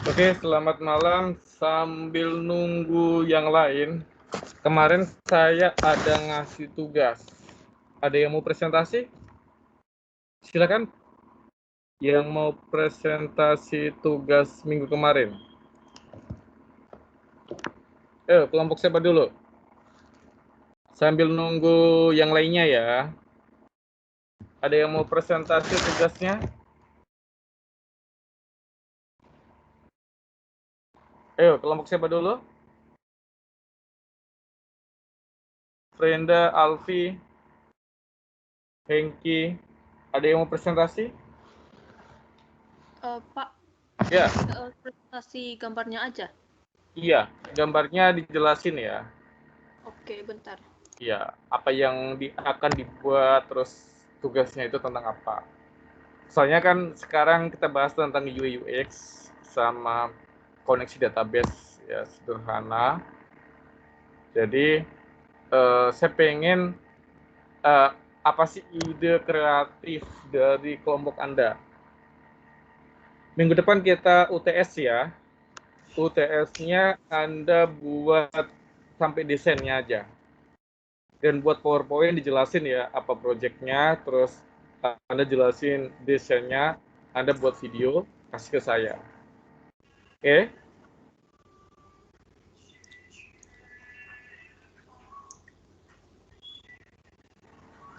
Oke, selamat malam. Sambil nunggu yang lain, kemarin saya ada ngasih tugas. Ada yang mau presentasi? Silakan. Yang mau presentasi tugas minggu kemarin. Kelompok siapa dulu? Sambil nunggu yang lainnya ya. Ada yang mau presentasi tugasnya? Kelompok siapa dulu? Frenda, Alfi, Hengki. Ada yang mau presentasi? Pak, Ya. presentasi gambarnya aja. Iya, gambarnya dijelasin ya. Oke, bentar. Ya, apa yang akan dibuat, terus tugasnya itu tentang apa. Soalnya kan sekarang kita bahas tentang UI UX sama koneksi database ya, sederhana. Jadi saya pengen apa sih ide kreatif dari kelompok Anda. Minggu depan kita UTS ya. UTS-nya Anda buat sampai desainnya aja. Dan buat PowerPoint dijelasin ya apa projectnya, terus Anda jelasin desainnya, Anda buat video, kasih ke saya. Oke?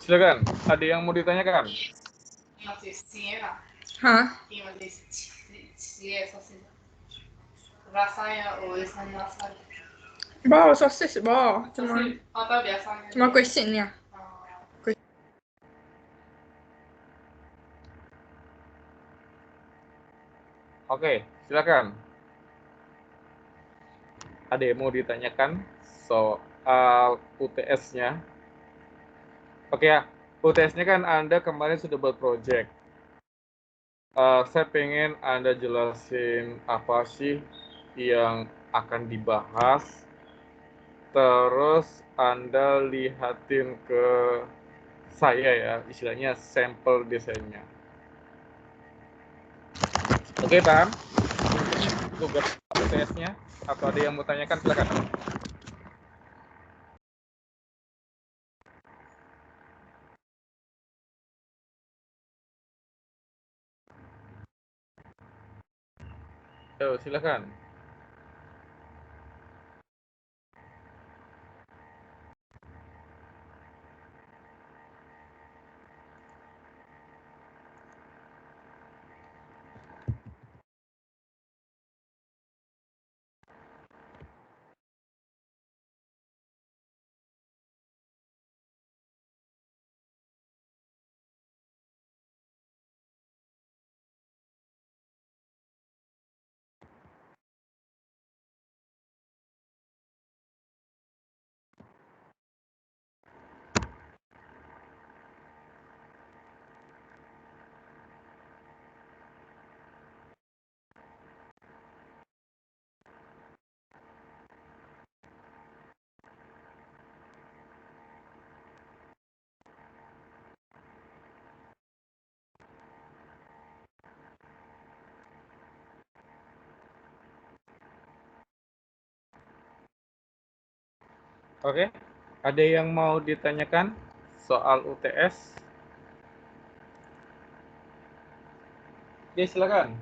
Silakan, ada yang mau ditanyakan? Hah? Bawa sosis, bawa. Cuma kuesinnya. Oke, silakan. Ada yang mau ditanyakan soal UTS-nya? Oke ya, UTS-nya kan Anda kemarin sudah buat project. Saya pengen Anda jelasin apa sih yang akan dibahas, terus Anda lihatin ke saya ya, istilahnya sampel desainnya. Oke, paham? Ini tugas UTS-nya, atau ada yang mau tanyakan, silakan. Silakan. Oke, ada yang mau ditanyakan soal UTS? Oke, silakan.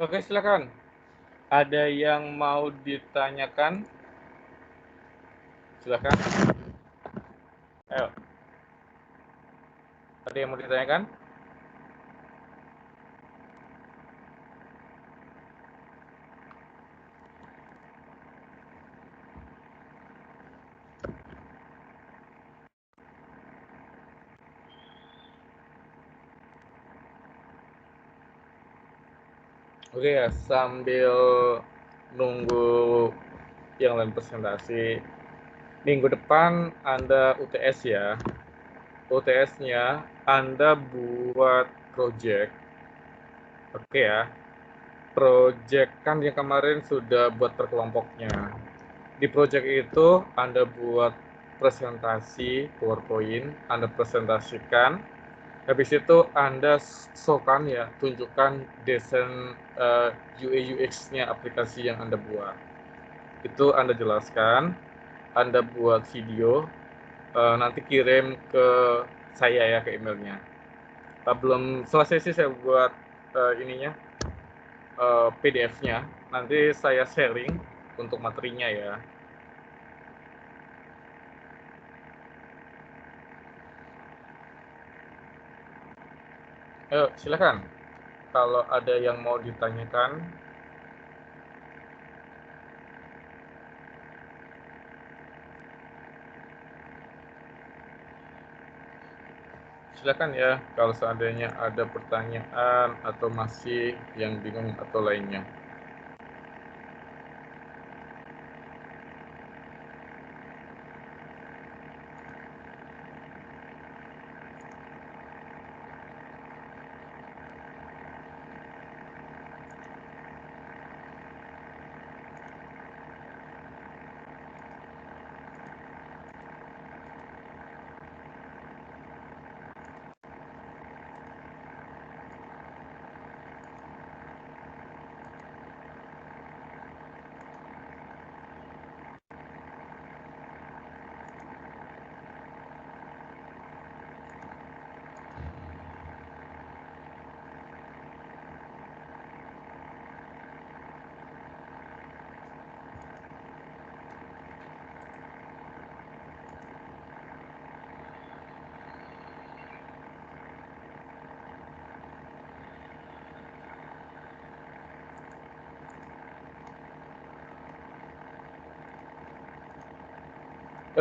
Oke, silakan. Ada yang mau ditanyakan? Silakan. Ayo. Ada yang mau ditanyakan? Oke ya, sambil nunggu yang lain presentasi, minggu depan Anda UTS ya. UTS-nya Anda buat project. Oke ya. Project kan yang kemarin sudah buat per kelompoknya. Di project itu Anda buat presentasi PowerPoint, Anda presentasikan. Habis itu Anda show-kan ya, tunjukkan desain UI UX-nya aplikasi yang Anda buat. Itu Anda jelaskan, Anda buat video, nanti kirim ke saya ya, ke emailnya. Belum selesai sih saya buat ininya, PDF-nya. Nanti saya sharing untuk materinya ya. Ayo, silakan. Kalau ada yang mau ditanyakan. Silakan ya, kalau seandainya ada pertanyaan atau masih yang bingung atau lainnya.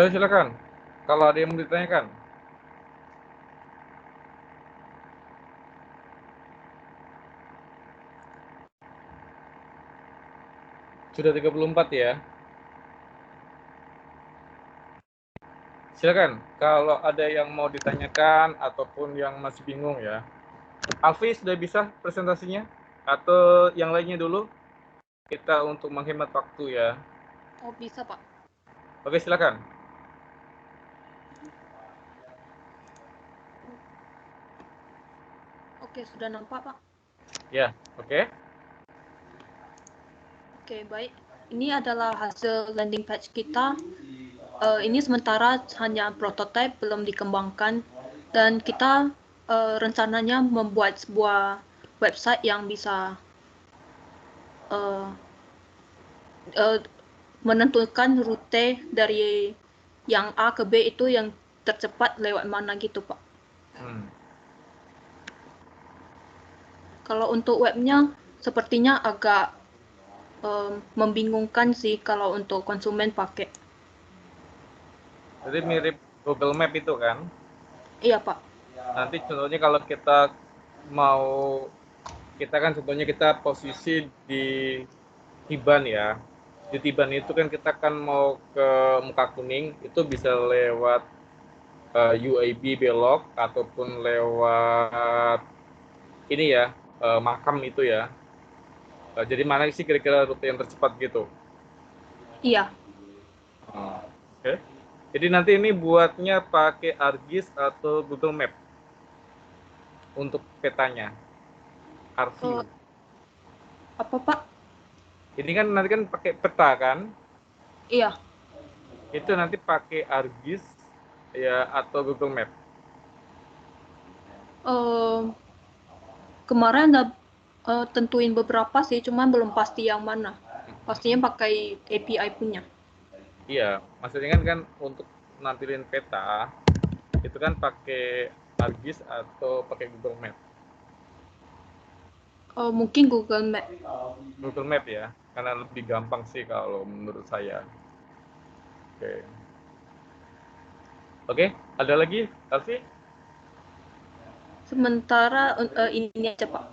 Silakan. Kalau ada yang mau ditanyakan. Sudah 34 ya. Silakan. Kalau ada yang mau ditanyakan ataupun yang masih bingung ya. Alfi sudah bisa presentasinya? Atau yang lainnya dulu? Kita untuk menghemat waktu ya. Oh, bisa, Pak. Oke, silakan. Oke, sudah nampak, Pak. Ya, oke. Oke, baik. Ini adalah hasil landing page kita. Ini sementara hanya prototipe, belum dikembangkan. Dan kita rencananya membuat sebuah website yang bisa menentukan rute dari yang A ke B itu yang tercepat lewat mana gitu, Pak. Kalau untuk webnya, sepertinya agak membingungkan sih kalau untuk konsumen pakai. Jadi mirip Google Map itu kan? Iya, Pak. Nanti contohnya kalau kita mau, kita kan contohnya kita posisi di Tiban ya. Di Tiban itu kan kita kan mau ke Muka Kuning, itu bisa lewat UAB belok ataupun lewat ini ya, Makam itu ya. Jadi mana sih kira-kira rute yang tercepat gitu? Iya. Oke. Jadi nanti ini buatnya pakai ArcGIS atau Google Map untuk petanya. ArcView. Apa, Pak? Ini kan nanti kan pakai peta kan? Iya. Itu nanti pakai ArcGIS ya atau Google Map. Kemarin ada tentuin beberapa sih, cuman belum pasti yang mana. Pastinya pakai API punya. Iya, maksudnya kan untuk nampilin peta itu kan pakai ArcGIS atau pakai Google Map. Mungkin Google Map. Google Map ya, karena lebih gampang sih kalau menurut saya. Oke. Oke, ada lagi, Alfi? Sementara ini aja, Pak.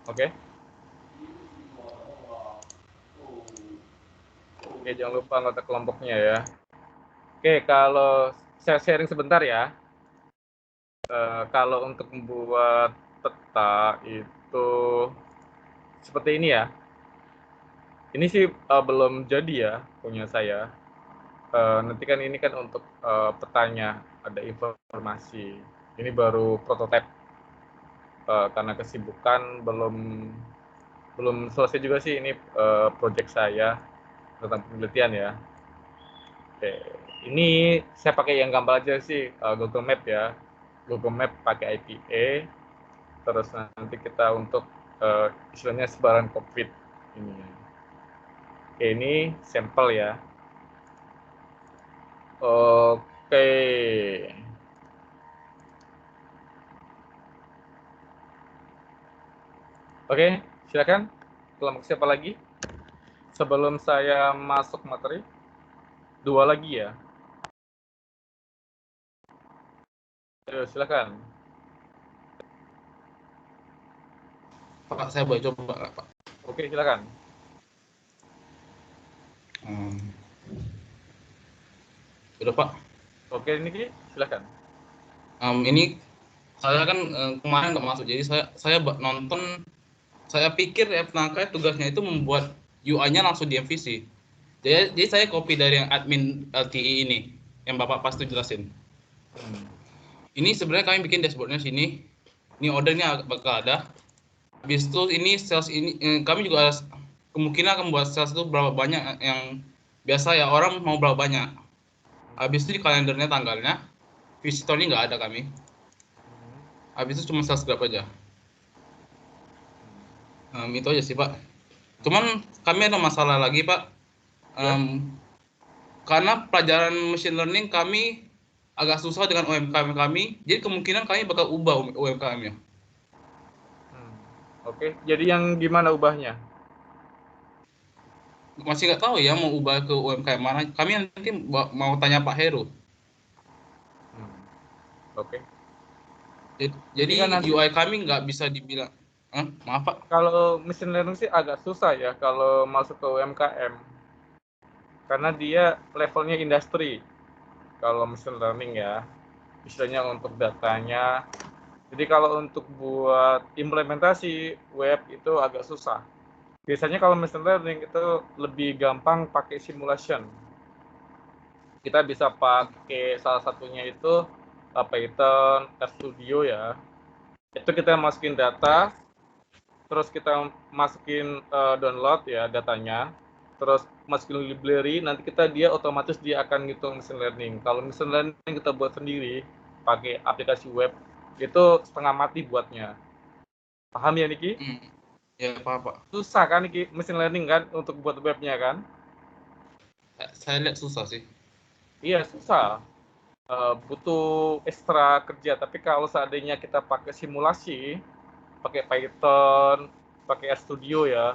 Oke. Oke, jangan lupa anggota kelompoknya ya. Oke, kalau saya sharing sebentar ya. Kalau untuk membuat peta itu seperti ini ya. Ini sih belum jadi ya punya saya. Nanti kan ini kan untuk petanya ada informasi. Ini baru prototipe karena kesibukan belum selesai juga sih ini project saya tentang penelitian ya. Oke, ini saya pakai yang gampang aja sih Google Map ya. Google Map pakai IPA. Terus nanti kita untuk istilahnya sebaran COVID ini. Oke, ini sampel ya. Oke. Oke, silakan. Kelompok siapa lagi? Sebelum saya masuk materi, 2 lagi ya. Ayo, silakan. Pak, saya boleh coba nggak, Pak? Oke, silakan. Udah, Pak. Oke, Niki, silakan. Ini saya kan kemarin nggak masuk, jadi saya nonton. Saya pikir FNAKA tugasnya itu membuat UI-nya langsung di MVC. Jadi saya copy dari yang admin LTI ini, yang Bapak pasti jelasin. Ini sebenarnya kami bikin dashboardnya sini. Ini ordernya bakal ada. Habis itu ini sales ini kami juga kemungkinan akan buat sales itu berapa banyak yang biasa ya orang mau berapa banyak. Habis itu di kalendernya tanggalnya, visitornya nggak ada kami. Habis itu cuma sales berapa aja. Itu aja sih Pak. Cuman kami ada masalah lagi Pak. Karena pelajaran machine learning kami agak susah dengan UMKM kami, jadi kemungkinan kami bakal ubah UMKM-nya. Oke, jadi yang gimana ubahnya? Masih nggak tahu ya mau ubah ke UMKM mana. Kami nanti mau tanya Pak Heru. Oke. Jadi kan nanti, UI kami nggak bisa dibilang, maaf Pak. Kalau machine learning sih agak susah ya kalau masuk ke UMKM. Karena dia levelnya industri. Kalau machine learning ya, istilahnya untuk datanya. Jadi kalau untuk buat implementasi web itu agak susah. Biasanya kalau machine learning itu lebih gampang pakai simulation. Kita bisa pakai salah satunya itu Python, RStudio ya. Itu kita masukin data, terus kita masukin download ya datanya, terus masukin library, nanti dia otomatis dia akan ngitung machine learning. Kalau machine learning kita buat sendiri pakai aplikasi web, itu setengah mati buatnya. Paham ya Niki? Ya Pak. Susah kan Niki machine learning kan untuk buat webnya kan? Saya lihat susah sih. Iya susah. Butuh ekstra kerja. Tapi kalau seandainya kita pakai simulasi, pakai Python, pakai RStudio ya,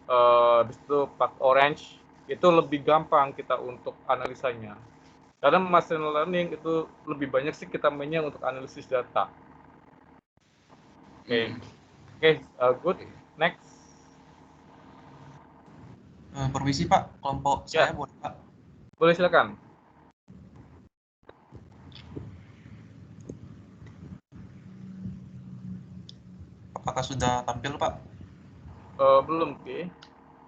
habis itu pakai Orange, itu lebih gampang kita untuk analisanya. Karena machine learning itu lebih banyak sih kita mainnya untuk analisis data. Oke, good. Next. Permisi Pak, kelompok Ya. saya boleh Pak? Boleh silakan. Apakah sudah tampil Pak? Belum, Oke.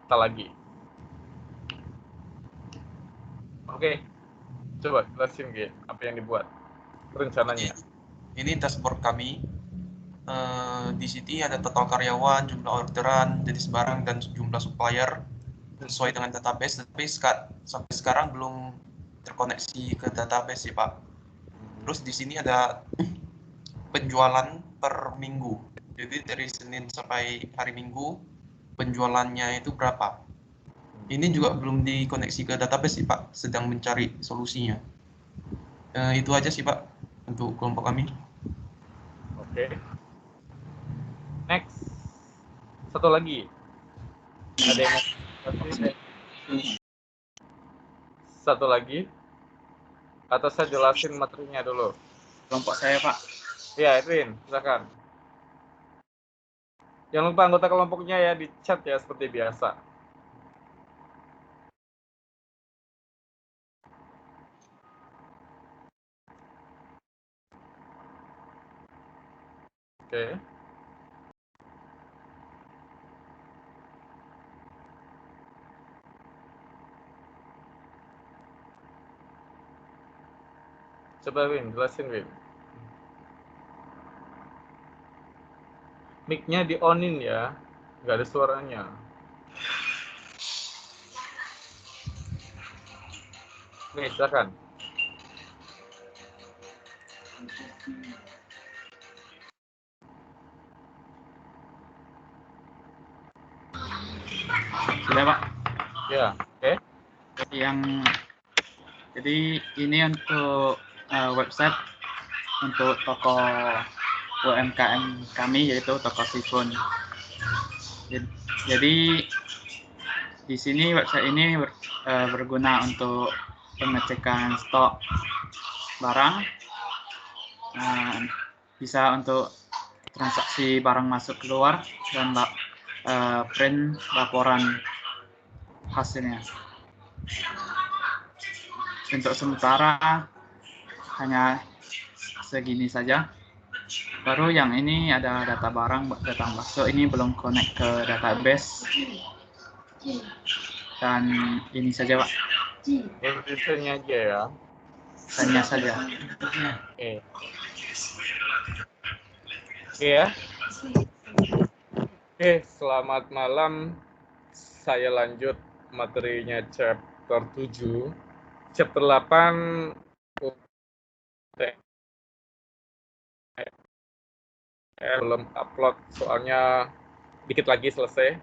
Kita lagi. Oke, coba jelasin G, apa yang dibuat rencananya. Ini dashboard kami. Di sini ada total karyawan, jumlah orderan, jenis barang, dan jumlah supplier sesuai dengan database. Tapi sampai sekarang belum terkoneksi ke database sih Pak. Terus di sini ada penjualan per minggu. Jadi dari Senin sampai hari Minggu penjualannya itu berapa? Ini juga belum dikoneksi ke database sih Pak, sedang mencari solusinya. Itu aja sih Pak untuk kelompok kami. Oke. Next. Satu lagi. Ada yang mau satu lagi? Atau saya jelasin materinya dulu? Kelompok saya Pak. Ya, Edwin, silakan. Jangan lupa anggota kelompoknya ya di chat ya seperti biasa. Oke. Coba Win, jelasin Win. Mic-nya di on-in ya, nggak ada suaranya. Nih, silakan. Sudah Pak. Ya, oke. Jadi ini untuk website untuk toko UMKM kami, yaitu toko Sifun. Jadi di sini website ini berguna untuk pengecekan stok barang, bisa untuk transaksi barang masuk keluar, dan print laporan hasilnya. Untuk sementara hanya segini saja. Baru yang ini ada data barang datang masuk, ini belum connect ke database. Dan ini saja Pak. Desainnya aja ya. Hanya saja. Oke. Oke ya. Oke, selamat malam. Saya lanjut materinya chapter 7. Chapter 8 belum upload soalnya dikit lagi selesai.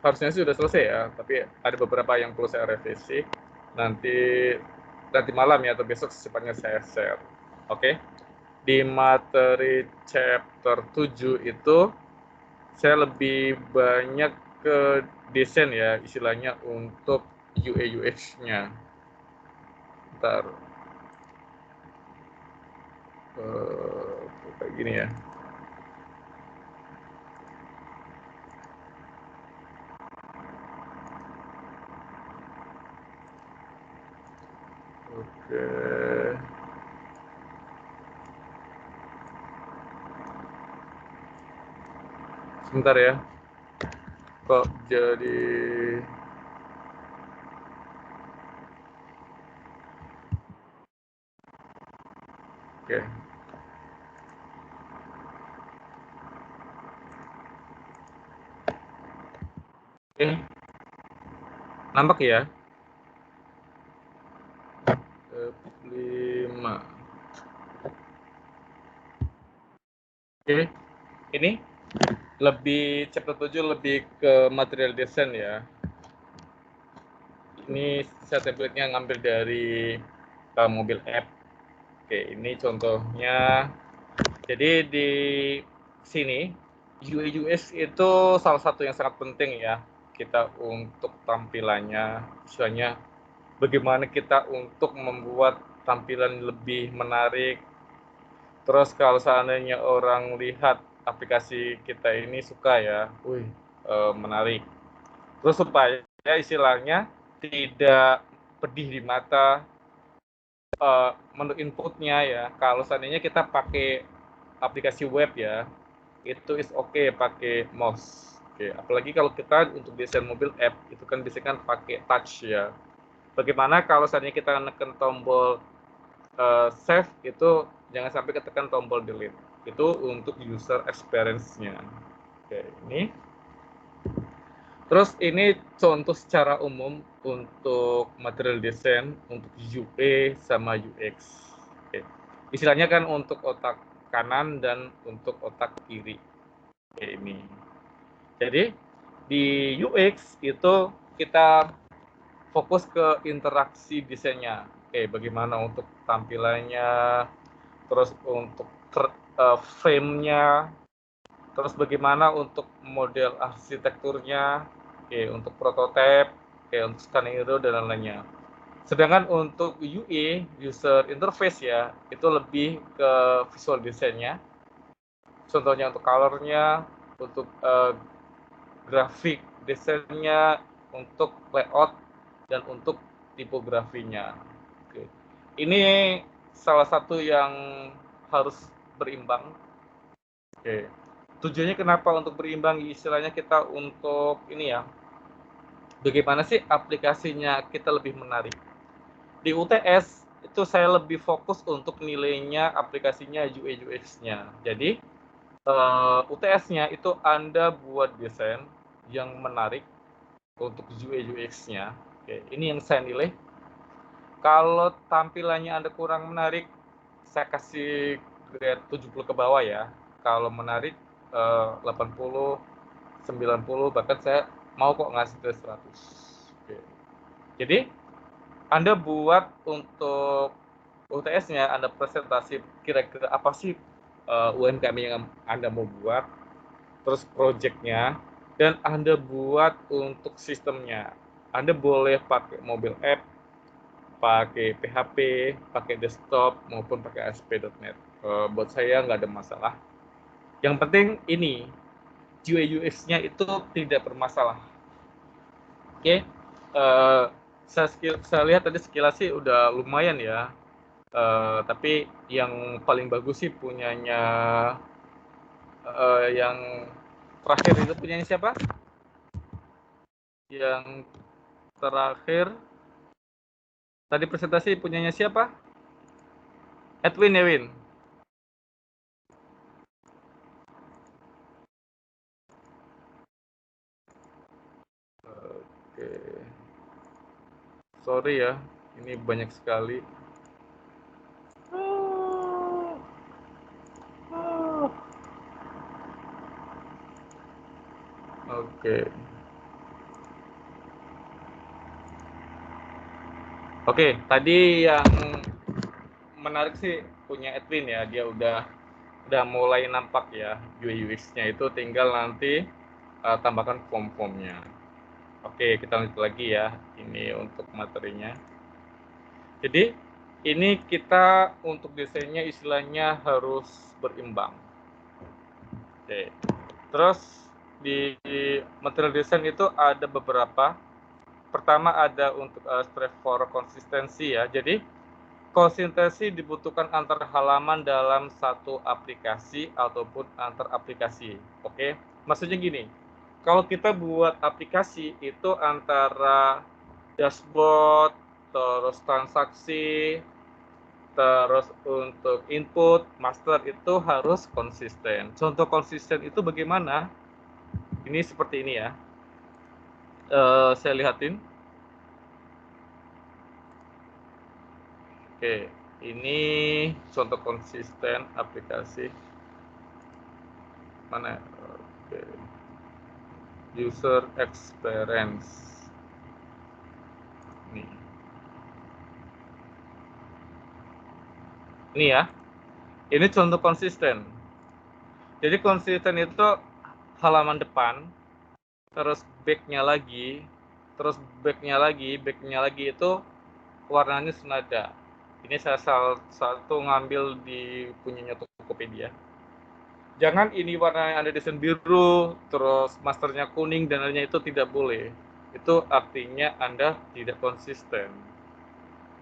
Harusnya sudah selesai ya, tapi ada beberapa yang perlu saya revisi. Nanti malam ya atau besok secepatnya saya share. Oke. Di materi chapter 7 itu saya lebih banyak ke desain ya, istilahnya untuk UI UX-nya. Bentar. Kayak gini ya. Oke. Sebentar ya. Kok jadi oke. Oke. Nampak ya? 5. Oke. Ini lebih chapter 7 lebih ke material design ya. Ini saya template-nya ngambil dari mobil app. Oke, ini contohnya. Jadi di sini UI UX itu salah satu yang sangat penting ya kita untuk tampilannya. Misalnya bagaimana kita untuk membuat tampilan lebih menarik. Terus kalau seandainya orang lihat aplikasi kita ini suka ya, menarik. Terus supaya istilahnya tidak pedih di mata, menu inputnya ya. Kalau seandainya kita pakai aplikasi web ya, itu is okay pakai mouse. Oke, apalagi kalau kita untuk desain mobil app itu kan biasanya kan pakai touch ya. Bagaimana kalau seandainya kita menekan tombol save itu jangan sampai ketekan tombol delete. Itu untuk user experience-nya. Oke, ini. Terus ini contoh secara umum untuk material design untuk UI sama UX. Oke. Istilahnya kan untuk otak kanan dan untuk otak kiri. Oke, ini. Jadi di UX itu kita fokus ke interaksi desainnya. Oke, bagaimana untuk tampilannya, terus untuk frame-nya, terus bagaimana untuk model arsitekturnya, oke, untuk prototipe, oke, untuk skenario dan lain-lainnya. Sedangkan untuk UI, user interface ya, itu lebih ke visual desainnya. Contohnya untuk color-nya, untuk grafik, desainnya, untuk layout, dan untuk tipografinya. Oke. Ini salah satu yang harus berimbang. Oke. Tujuannya kenapa untuk berimbang? Istilahnya kita untuk ini ya, bagaimana sih aplikasinya kita lebih menarik. Di UTS itu saya lebih fokus untuk nilainya aplikasinya UI UX-nya. Jadi UTS-nya itu Anda buat desain yang menarik untuk UI UX-nya. Oke, ini yang saya nilai. Kalau tampilannya Anda kurang menarik, saya kasih grade 70 ke bawah ya. Kalau menarik 80, 90, bahkan saya mau kok ngasih ke 100. Oke. Jadi Anda buat untuk UTS-nya, Anda presentasi kira-kira apa sih UMKM yang Anda mau buat, terus project-nya, dan Anda buat untuk sistemnya. Anda boleh pakai mobile app, pakai PHP, pakai desktop, maupun pakai ASP.NET. Buat saya nggak ada masalah. Yang penting ini, UI UX-nya itu tidak bermasalah. Oke, saya lihat tadi sekilas sih udah lumayan ya. Tapi yang paling bagus sih punyanya yang terakhir itu punyanya siapa? Yang terakhir tadi presentasi punyanya siapa? Edwin ya, Win? Oke. Sorry ya, ini banyak sekali. Oke. Oke, tadi yang menarik sih punya Edwin ya, dia udah mulai nampak ya UI UX-nya itu, tinggal nanti tambahkan form-formnya. Oke, kita lanjut lagi ya, ini untuk materinya. Jadi ini kita untuk desainnya istilahnya harus berimbang. Oke, terus di material desain itu ada beberapa. Pertama ada untuk strive for konsistensi ya. Jadi konsistensi dibutuhkan antar halaman dalam satu aplikasi ataupun antar aplikasi. Oke, maksudnya gini, kalau kita buat aplikasi itu antara dashboard, terus transaksi, terus untuk input, master itu harus konsisten. Contoh konsisten itu bagaimana? Ini seperti ini ya. Saya lihatin. Oke, ini contoh konsisten aplikasi. Mana? Oke. User experience. Ini ya. Ini contoh konsisten. Jadi konsisten itu halaman depan, terus back-nya lagi, terus back-nya lagi itu warnanya senada. Ini saya satu ngambil di punyanya Tokopedia. Jangan ini warnanya Anda desain biru, terus masternya kuning dan lainnya, itu tidak boleh. Itu artinya Anda tidak konsisten.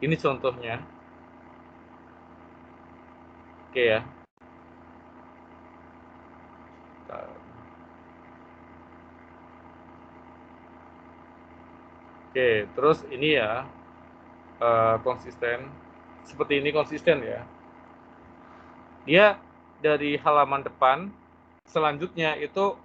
Ini contohnya. Oke ya. Oke, terus ini ya konsisten. Seperti ini konsisten ya. Dia dari halaman depan, selanjutnya itu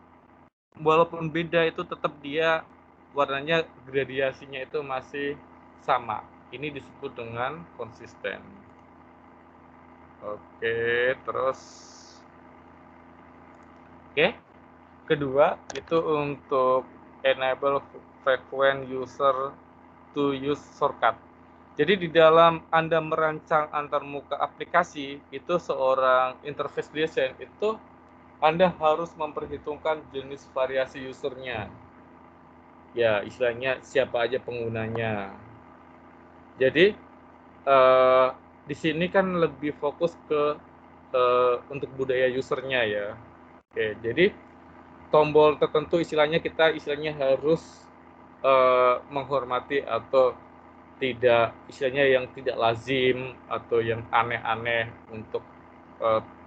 walaupun beda itu tetap dia warnanya gradasinya itu masih sama. Ini disebut dengan konsisten. Oke, terus kedua itu untuk enable frequent user to use shortcut. Jadi di dalam Anda merancang antarmuka aplikasi itu, seorang interface design itu Anda harus memperhitungkan jenis variasi usernya. Ya, istilahnya siapa aja penggunanya. Jadi di sini kan lebih fokus ke untuk budaya usernya ya. Oke, jadi tombol tertentu istilahnya harus menghormati atau tidak, istilahnya yang tidak lazim atau yang aneh-aneh untuk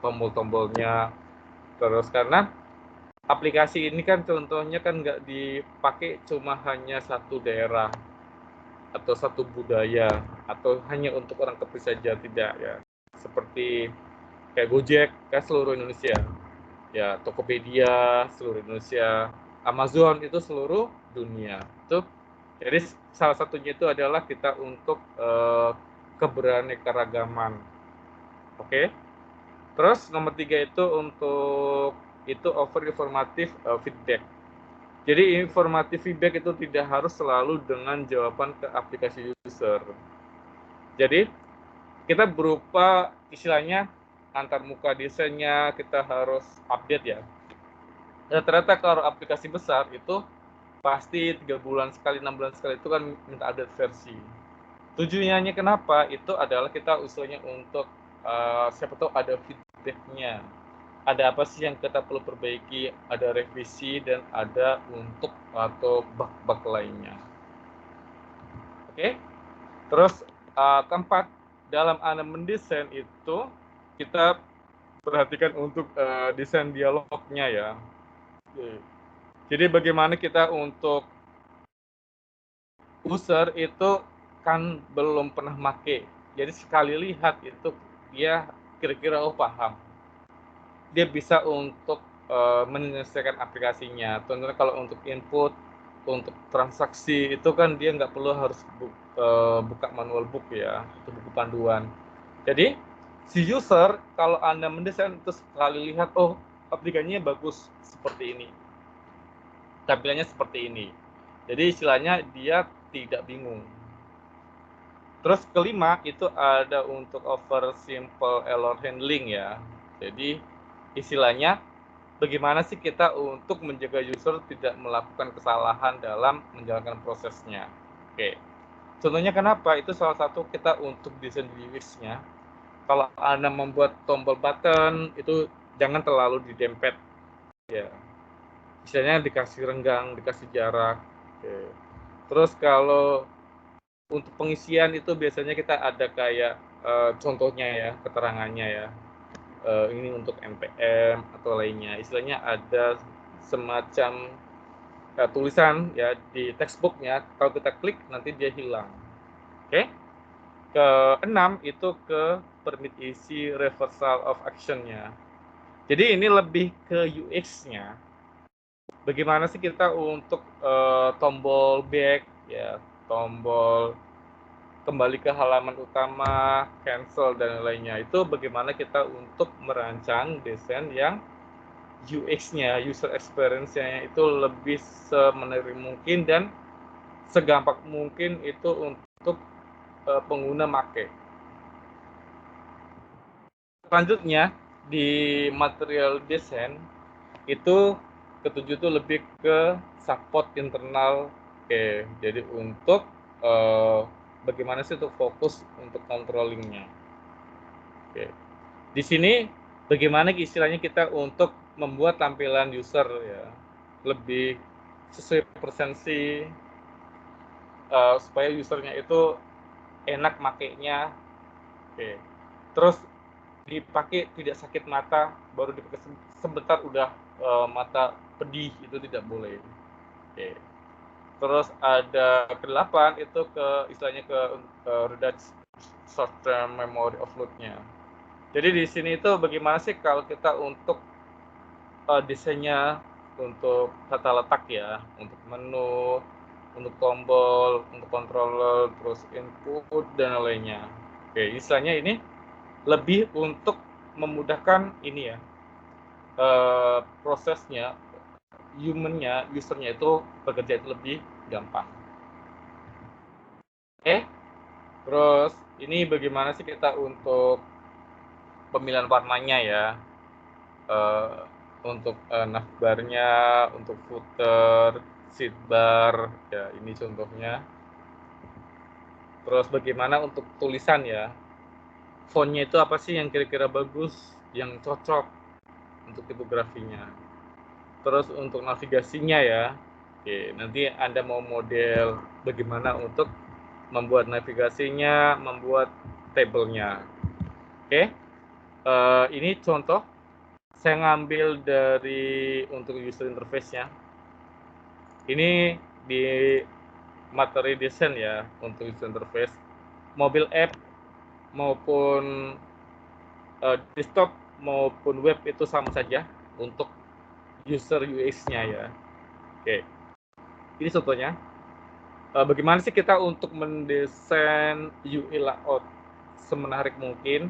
tombol-tombolnya. Terus karena aplikasi ini kan contohnya kan nggak dipakai cuma hanya satu daerah atau satu budaya atau hanya untuk orang kepri saja, tidak ya. Seperti kayak Gojek kan seluruh Indonesia, ya Tokopedia seluruh Indonesia, Amazon itu seluruh dunia. Itu jadi salah satunya itu adalah kita untuk keberaneka-ragaman. Oke. Terus nomor 3 itu untuk itu over informatif feedback. Jadi informatif feedback itu tidak harus selalu dengan jawaban ke aplikasi user. Jadi kita berupa istilahnya antar muka desainnya kita harus update ya. Ternyata kalau aplikasi besar itu pasti 3 bulan sekali, 6 bulan sekali itu kan minta update versi. Tujuannya kenapa? Itu adalah kita usulnya untuk siapa tahu ada feedbacknya. Ada apa sih yang kita perlu perbaiki, ada revisi dan ada untuk atau bug-bug lainnya. Oke. Terus keempat, dalam Anda mendesain itu kita perhatikan untuk desain dialognya ya. Jadi bagaimana kita untuk user itu kan belum pernah make. Jadi sekali lihat itu dia kira-kira paham. Dia bisa untuk menyelesaikan aplikasinya. Contohnya kalau untuk input, untuk transaksi itu kan dia nggak perlu harus buka manual book ya, itu buku panduan. Jadi si user kalau Anda mendesain itu sekali lihat, oh aplikasinya bagus seperti ini, tampilannya seperti ini. Jadi istilahnya dia tidak bingung. Terus kelima itu ada untuk over simple error handling ya. Jadi istilahnya bagaimana sih kita untuk menjaga user tidak melakukan kesalahan dalam menjalankan prosesnya. Oke. Contohnya kenapa? Itu salah satu kita untuk desain UX-nya. Kalau Anda membuat tombol button itu jangan terlalu didempet ya. Misalnya dikasih renggang, dikasih jarak. Oke. Terus kalau untuk pengisian itu biasanya kita ada kayak contohnya ya, keterangannya ya. Ini untuk NPM atau lainnya. Istilahnya ada semacam tulisan ya di textbooknya. Kalau kita klik nanti dia hilang. Oke. Keenam itu ke permit isi reversal of action-nya. Jadi ini lebih ke UX-nya. Bagaimana sih kita untuk tombol back ya, tombol kembali ke halaman utama, cancel dan lainnya. Itu bagaimana kita untuk merancang desain yang UX-nya, user experience-nya itu lebih semenarik mungkin dan segampang mungkin itu untuk pengguna make. Selanjutnya di material design itu ketujuh itu lebih ke support internal. Oke, jadi untuk bagaimana sih untuk fokus untuk controllingnya. Oke. Di sini bagaimana istilahnya kita untuk membuat tampilan user ya lebih sesuai presensi supaya usernya itu enak makainya. Oke. Terus dipakai tidak sakit mata, baru dipakai sebentar udah mata pedih, itu tidak boleh. Oke. Terus ada ke-8 itu ke istilahnya ke reduce short term memory offload-nya. Jadi di sini itu bagaimana sih kalau kita untuk desainnya untuk tata letak ya, untuk menu, untuk tombol, untuk controller, terus input dan lainnya. Oke, istilahnya ini lebih untuk memudahkan ini ya prosesnya, human-nya, user-nya itu bekerja itu lebih gampang. Oke, terus ini bagaimana sih kita untuk pemilihan warnanya ya, untuk navbarnya, untuk footer, sidebar, ya ini contohnya. Terus bagaimana untuk tulisan ya, fontnya itu apa sih yang kira-kira bagus, yang cocok untuk tipografinya. Terus untuk navigasinya ya, oke, nanti Anda mau model bagaimana untuk membuat navigasinya, membuat tabelnya. Oke, ini contoh saya ngambil dari untuk user interface-nya. Ini di materi desain ya untuk user interface, mobil app maupun desktop maupun web itu sama saja untuk user UX-nya ya. Oke, ini contohnya. Bagaimana sih kita untuk mendesain UI layout semenarik mungkin?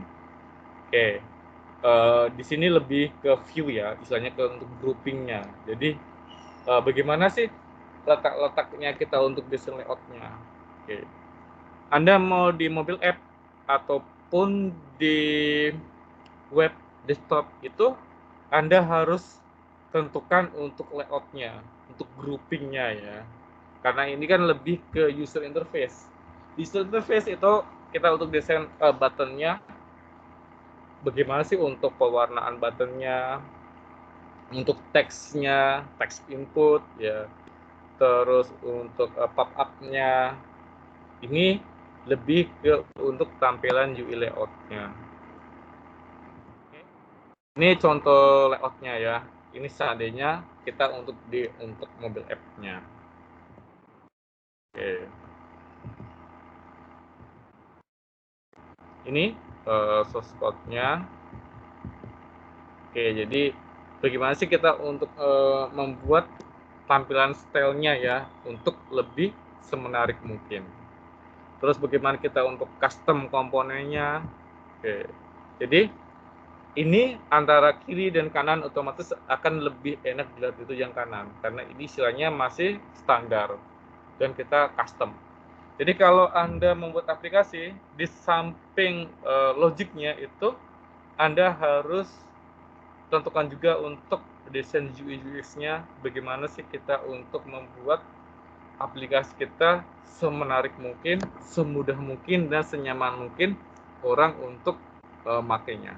Oke, di sini lebih ke view ya, istilahnya ke untuk groupingnya. Jadi bagaimana sih letak-letaknya kita untuk desain layoutnya? Oke, Anda mau di mobile app ataupun di web desktop itu Anda harus tentukan untuk layoutnya, untuk groupingnya ya. Karena ini kan lebih ke user interface. User interface itu kita untuk desain buttonnya, bagaimana sih untuk pewarnaan buttonnya, untuk teksnya, teks input ya, terus untuk pop-up-nya, ini lebih ke untuk tampilan UI layout-nya. Ini contoh layout-nya ya. Ini seandainya kita untuk mobile app-nya. Oke. Ini source code-nya. Oke, jadi bagaimana sih kita untuk membuat tampilan stylenya ya untuk lebih semenarik mungkin. Terus bagaimana kita untuk custom komponennya. Oke. Jadi ini antara kiri dan kanan otomatis akan lebih enak dilihat itu yang kanan karena ini istilahnya masih standar dan kita custom. Jadi kalau Anda membuat aplikasi di samping logiknya itu Anda harus tentukan juga untuk desain UI UX-nya bagaimana sih kita untuk membuat aplikasi kita semenarik mungkin, semudah mungkin dan senyaman mungkin orang untuk makainya.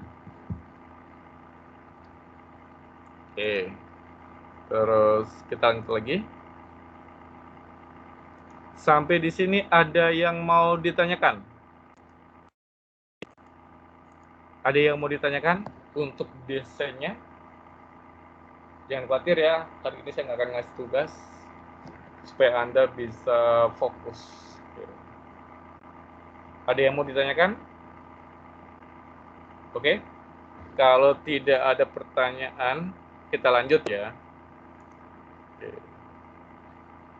Oke, terus kita lanjut lagi. Sampai di sini ada yang mau ditanyakan? Ada yang mau ditanyakan untuk desainnya? Jangan khawatir ya, kali ini saya nggak akan ngasih tugas supaya Anda bisa fokus. Oke. Ada yang mau ditanyakan? Oke, kalau tidak ada pertanyaan, kita lanjut ya.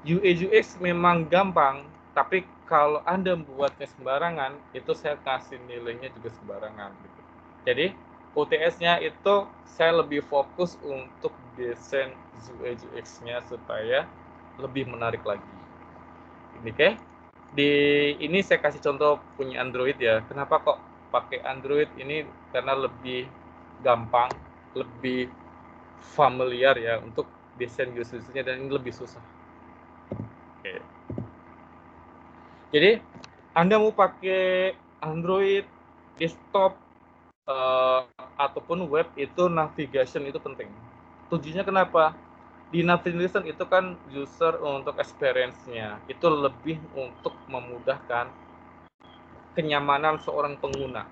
UI UX memang gampang, tapi kalau Anda membuatnya sembarangan, itu saya kasih nilainya juga sembarangan. Gitu. Jadi UTS-nya itu saya lebih fokus untuk desain UI UX-nya supaya lebih menarik lagi. Ini oke? Di ini saya kasih contoh punya Android ya. Kenapa kok pakai Android ini? Karena lebih gampang, lebih familiar ya untuk desain user-nya dan ini lebih susah. Oke. Jadi Anda mau pakai Android, desktop, ataupun web itu navigation itu penting. Tujuannya kenapa? Di navigation itu kan user untuk experience-nya itu lebih untuk memudahkan kenyamanan seorang pengguna.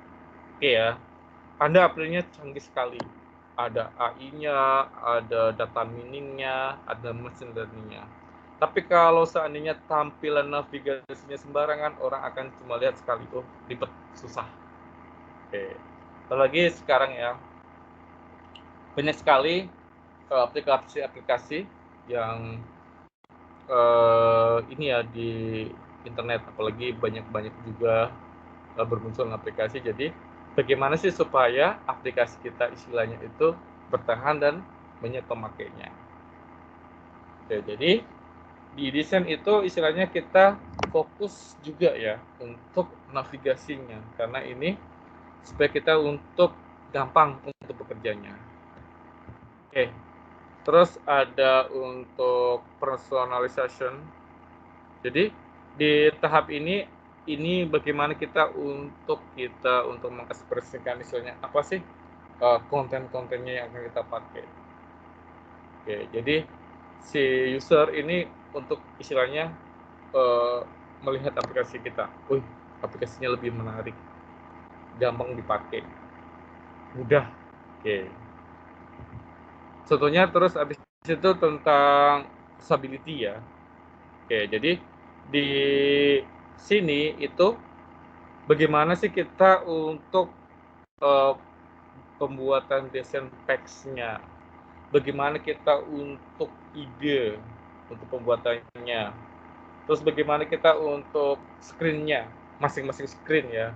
Oke ya. Anda aplikasinya canggih sekali. Ada AI-nya, ada data mining-nya, ada machine learning-nya. Tapi kalau seandainya tampilan navigasinya sembarangan, orang akan cuma lihat sekali, oh ribet, susah. Oke. Apalagi sekarang ya, banyak sekali aplikasi-aplikasi yang ini ya di internet, apalagi banyak-banyak juga bermunculan aplikasi. Jadi bagaimana sih supaya aplikasi kita istilahnya itu bertahan dan banyak pemakainya. Oke, jadi di desain itu istilahnya kita fokus juga ya untuk navigasinya karena ini supaya kita untuk gampang untuk bekerjanya. Oke, terus ada untuk personalization. Jadi di tahap ini bagaimana kita untuk mengekspresikan istilahnya apa sih konten-kontennya yang akan kita pakai. Oke, jadi si user ini untuk istilahnya melihat aplikasi kita. Aplikasinya lebih menarik, gampang dipakai, mudah. Oke. Contohnya terus habis itu tentang usability ya. Oke, jadi di sini itu bagaimana sih kita untuk pembuatan desain teksnya, bagaimana kita untuk ide untuk pembuatannya, terus bagaimana kita untuk screen-nya, masing-masing screen ya,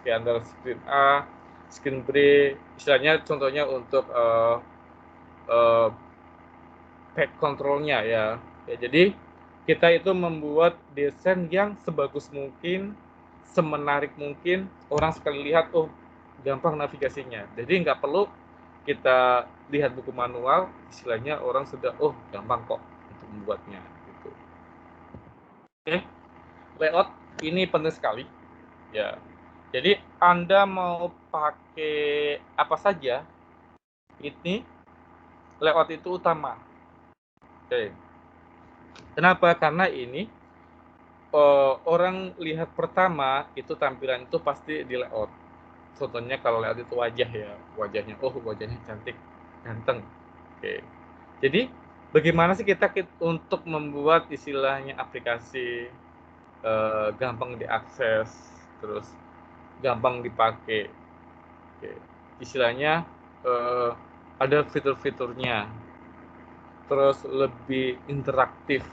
di antara screen A, screen B, istilahnya contohnya untuk back control-nya ya. Jadi kita itu membuat desain yang sebagus mungkin, semenarik mungkin, orang sekali lihat, gampang navigasinya. Jadi nggak perlu kita lihat buku manual, istilahnya orang sudah, gampang kok untuk membuatnya. Gitu. Oke, layout ini penting sekali. Ya, jadi Anda mau pakai apa saja, ini layout itu utama. Oke. Kenapa? Karena ini orang lihat pertama itu tampilan itu pasti di layout. Contohnya kalau layout itu wajah ya, wajahnya cantik, ganteng. Oke. Jadi bagaimana sih kita untuk membuat istilahnya aplikasi gampang diakses, terus gampang dipakai. Oke. Istilahnya ada fitur-fiturnya, terus lebih interaktif,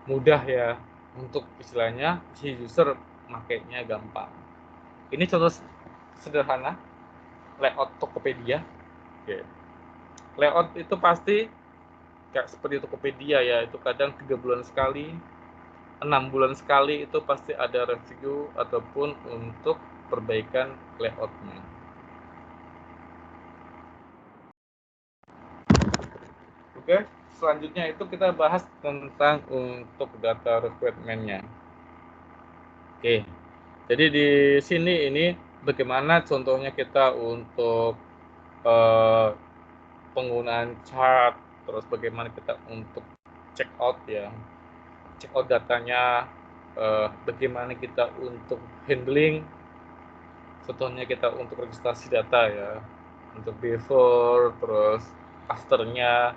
mudah ya untuk istilahnya si user makainya gampang. Ini contoh sederhana layout Tokopedia. Oke. Layout itu pasti kayak seperti Tokopedia ya, itu kadang 3 bulan sekali, 6 bulan sekali itu pasti ada review ataupun untuk perbaikan layoutnya. Oke, selanjutnya itu kita bahas tentang untuk data requirement-nya. Oke, jadi di sini ini bagaimana contohnya kita untuk penggunaan chart, terus bagaimana kita untuk check out ya, check out datanya, bagaimana kita untuk handling, contohnya kita untuk registrasi data ya, untuk before, terus afternya.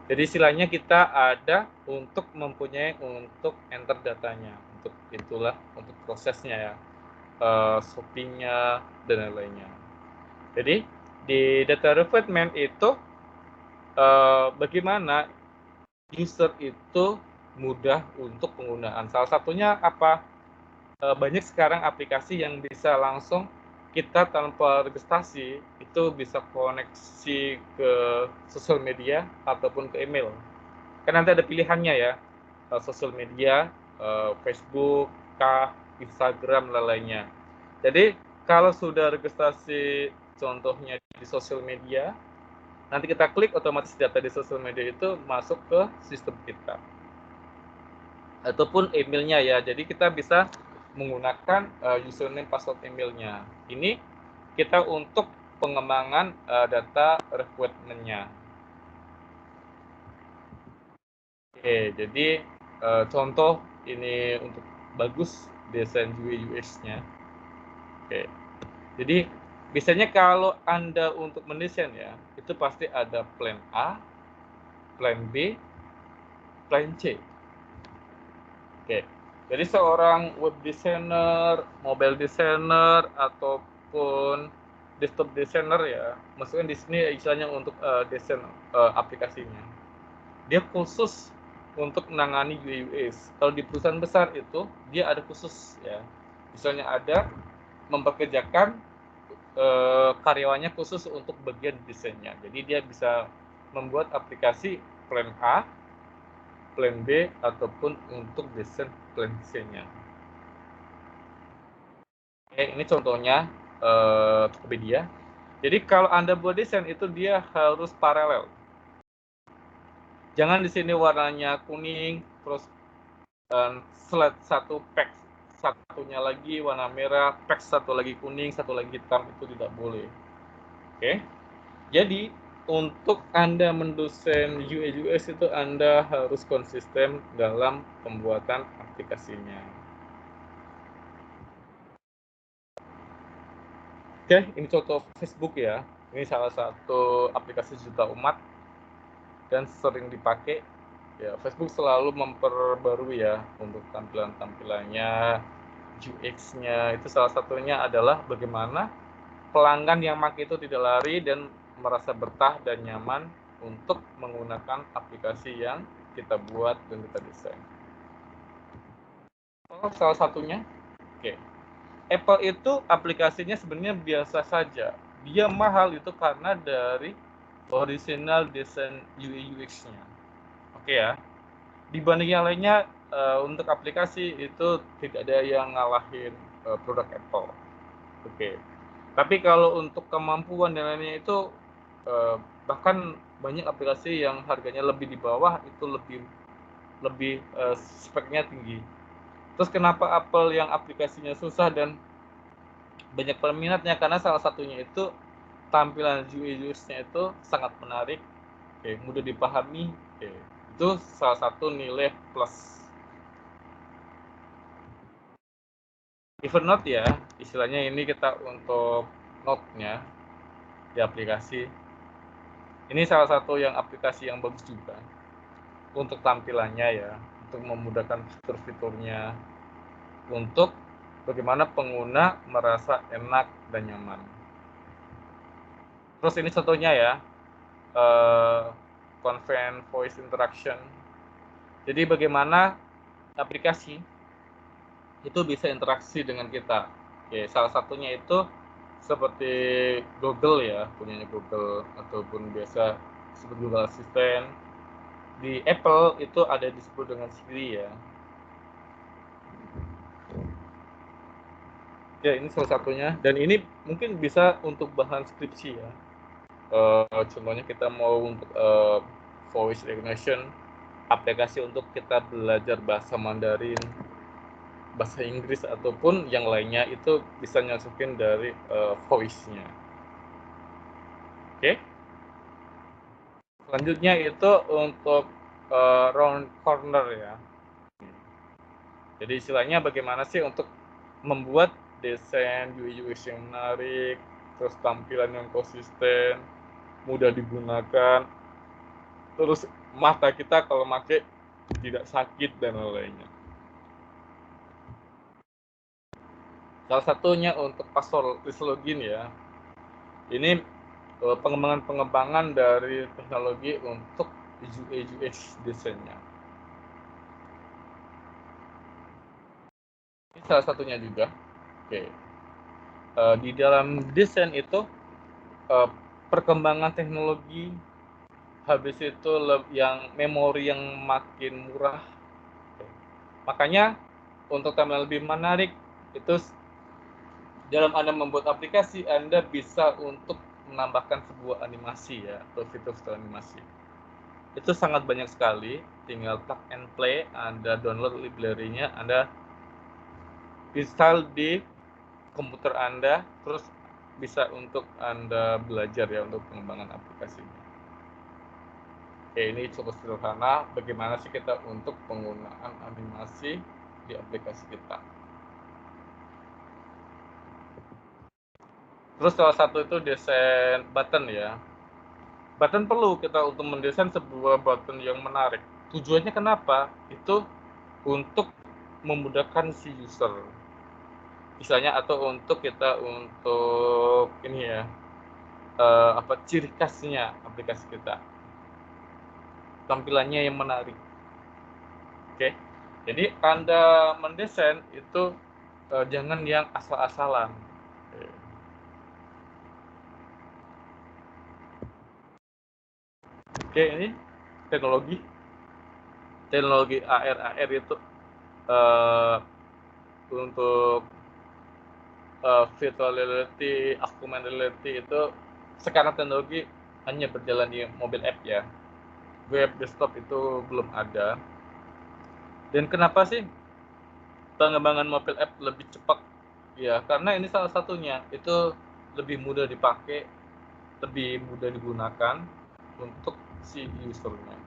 Jadi istilahnya kita ada untuk mempunyai untuk enter datanya, untuk itulah untuk prosesnya ya, shoppingnya dan lain-lainnya. Jadi di data refinement itu bagaimana user itu mudah untuk penggunaan. Salah satunya apa? Banyak sekarang aplikasi yang bisa langsung kita tanpa registrasi itu bisa koneksi ke sosial media ataupun ke email. Kan nanti ada pilihannya ya, sosial media, Facebook, Instagram, dan lainnya. Jadi kalau sudah registrasi contohnya di sosial media, nanti kita klik otomatis data di sosial media itu masuk ke sistem kita. Ataupun emailnya ya, jadi kita bisa menggunakan username password emailnya. Ini kita untuk pengembangan data requirement-nya. Oke, jadi contoh ini untuk bagus desain UI UX-nya. Oke, jadi biasanya kalau Anda untuk mendesain ya, itu pasti ada plan A, plan B, plan C. Oke, jadi seorang web designer, mobile designer, ataupun desktop designer ya, maksudnya di sini istilahnya untuk desain aplikasinya. Dia khusus untuk menangani UI UX. Kalau di perusahaan besar itu dia ada khusus ya, misalnya ada mempekerjakan karyawannya khusus untuk bagian desainnya. Jadi dia bisa membuat aplikasi plan A, plan B, ataupun untuk desain plan C-nya. Oke, ini contohnya Tokopedia. Jadi kalau Anda buat desain itu dia harus paralel. Jangan di sini warnanya kuning, terus slide satu pack satunya lagi warna merah, pack satu lagi kuning, satu lagi hitam, itu tidak boleh. Oke. Jadi untuk Anda mendesain UI UX itu Anda harus konsisten dalam pembuatan aplikasinya. Oke, ini contoh Facebook ya. Ini salah satu aplikasi juta umat dan sering dipakai. Ya, Facebook selalu memperbarui ya untuk tampilan-tampilannya, UX-nya. Itu salah satunya adalah bagaimana pelanggan yang pakai itu tidak lari dan merasa betah dan nyaman untuk menggunakan aplikasi yang kita buat dan kita desain. Salah satunya, oke. Apple itu aplikasinya sebenarnya biasa saja. Dia mahal itu karena dari original desain UI UX-nya. Oke ya. Dibanding yang lainnya, untuk aplikasi itu tidak ada yang ngalahin produk Apple. Oke. Tapi kalau untuk kemampuan dan lainnya itu bahkan banyak aplikasi yang harganya lebih di bawah itu lebih speknya tinggi. Terus kenapa Apple yang aplikasinya susah dan banyak peminatnya? Karena salah satunya itu tampilan UI UX-nya itu sangat menarik, mudah dipahami, itu salah satu nilai plus. Evernote ya, istilahnya ini kita untuk note-nya di aplikasi. Ini salah satu yang aplikasi yang bagus juga untuk tampilannya ya, untuk memudahkan fitur-fiturnya, untuk bagaimana pengguna merasa enak dan nyaman. Terus ini contohnya ya, Convent Voice Interaction. Jadi bagaimana aplikasi itu bisa interaksi dengan kita. Oke, salah satunya itu seperti Google ya, punyanya Google ataupun biasa disebut Google Assistant. Di Apple itu ada disebut dengan Siri ya. Ya, ini salah satunya. Dan ini mungkin bisa untuk bahan skripsi ya. Contohnya kita mau untuk voice recognition, aplikasi untuk kita belajar bahasa Mandarin, bahasa Inggris ataupun yang lainnya itu bisa nyasukin dari voice-nya. Oke. Selanjutnya itu untuk round corner ya. Jadi istilahnya bagaimana sih untuk membuat desain UI UX yang menarik, terus tampilan yang konsisten, mudah digunakan, terus mata kita kalau pakai tidak sakit dan lainnya. Salah satunya untuk password list login ya. Ini pengembangan dari teknologi untuk UI UX desainnya. Ini salah satunya juga. Oke. Di dalam desain itu perkembangan teknologi, habis itu yang memori yang makin murah. Makanya untuk tampilan lebih menarik itu dalam Anda membuat aplikasi, Anda bisa untuk menambahkan sebuah animasi ya, atau fitur-fitur animasi. Itu sangat banyak sekali, tinggal plug and play, Anda download library-nya, Anda install di komputer Anda, terus bisa untuk Anda belajar ya untuk pengembangan aplikasinya. Oke, ini cukup sederhana bagaimana sih kita untuk penggunaan animasi di aplikasi kita. Terus salah satu itu desain button ya. Button perlu kita untuk mendesain sebuah button yang menarik. Tujuannya kenapa? Itu untuk memudahkan si user. Misalnya atau untuk kita untuk ini ya, ciri khasnya aplikasi kita. Tampilannya yang menarik. Oke. Jadi Anda mendesain itu jangan yang asal-asalan. Oke, ini teknologi AR itu untuk virtual reality, augmented reality itu sekarang teknologi hanya berjalan di mobile app ya. Web desktop itu belum ada. Dan kenapa sih pengembangan mobile app lebih cepat? Ya, karena ini salah satunya itu lebih mudah dipakai, lebih mudah digunakan untuk si usernya.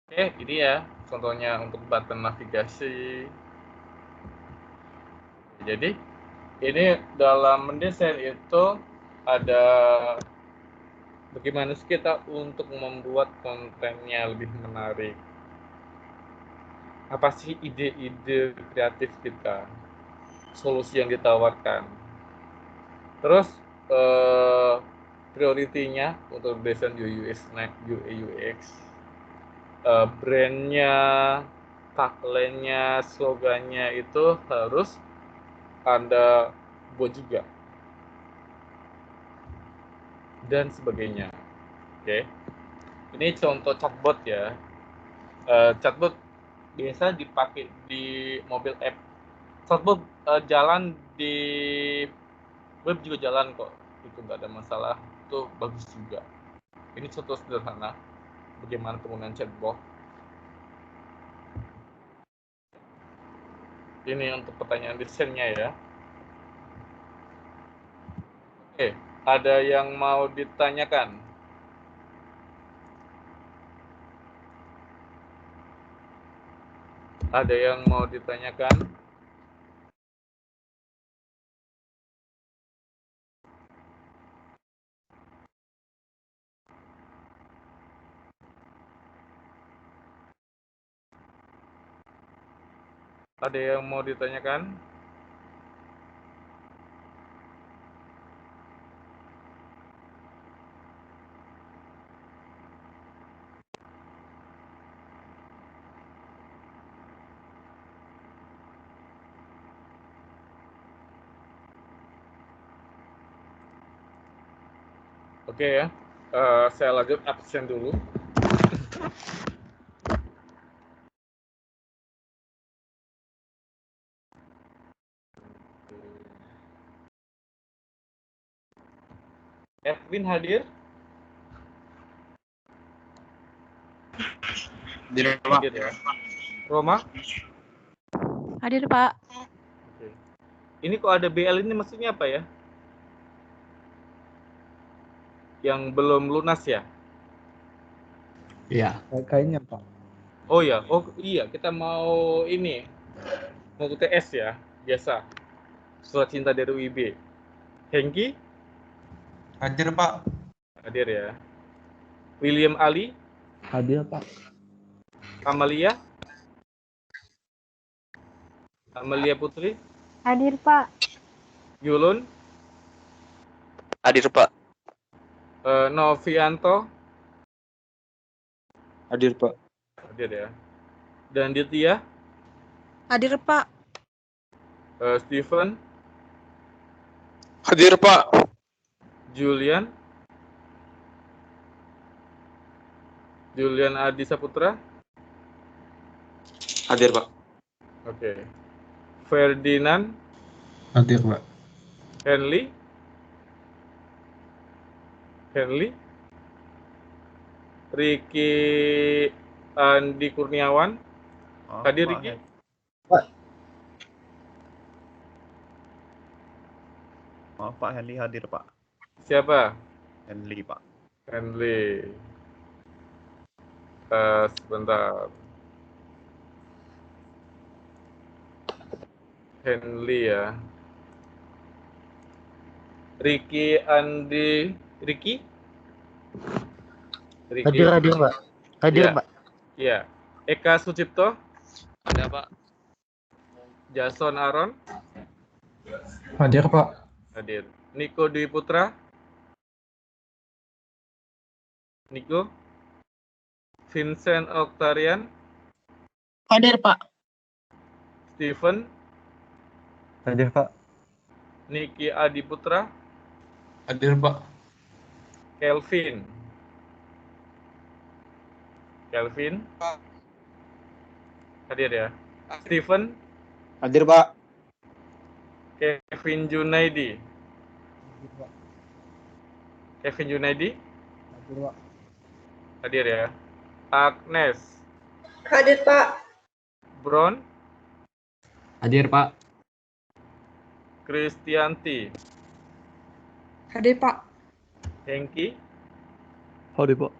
Oke, ini ya contohnya untuk button navigasi. Jadi ini dalam mendesain itu ada bagaimana sih kita untuk membuat kontennya lebih menarik. Apa sih ide-ide kreatif kita, solusi yang ditawarkan. Terus prioritinya untuk desain UI/UX, brandnya, tagline-nya, slogannya itu harus Anda buat juga dan sebagainya. Oke, ini contoh chatbot ya. Chatbot biasa dipakai di mobil app. Chatbot jalan di web juga jalan kok, itu nggak ada masalah, itu bagus juga. Ini contoh sederhana bagaimana penggunaan chatbot. Ini untuk pertanyaan desainnya ya. Oke, ada yang mau ditanyakan? Ada yang mau ditanyakan? Ada yang mau ditanyakan? Oke ya, saya lanjut absen dulu. Edwin hadir? Hadir ya. Roma? Hadir, Pak. Oke. Ini kok ada BL ini maksudnya apa ya? Yang belum lunas ya? Iya. Kayaknya Pak. Oh ya, oh iya kita mau ini, mau UTS ya, biasa. Surat cinta dari UIB. Hengki? Hadir Pak. Hadir ya. William Ali? Hadir Pak. Amalia? Amalia Putri? Hadir, Pak. Yulun? Hadir Pak. Novianto? Hadir Pak. Hadir ya. Dan Ditya? Hadir Pak. Steven? Hadir Pak. Julian? Julian Adi Saputra? Hadir Pak. Oke. Ferdinand? Hadir Pak. Henley? Henley? Ricky Andi Kurniawan? Hadir Ricky? Maaf Pak, Henry hadir Pak. Siapa? Henry Pak. Henley. Sebentar. Henley ya. Ricky Andi Ricky? Ricky. Hadir Pak. Hadir Ya. Pak. Iya. Eka Sucipto? Ada Pak. Jason Aaron? Hadir Pak. Hadir. Niko Dwi Putra? Niko? Vincent Octarian? Hadir Pak. Steven? Hadir Pak. Niki Adi Putra? Hadir Pak. Kelvin? Kelvin? Hadir ya. Steven? Hadir Pak. Kevin Junaidi? Kevin Junaidi? Hadir Pak. Hadir ya. Agnes? Hadir Pak. Bron? Hadir Pak. Kristianti, Hadir, Pak. Hengki, Hadir, Pak.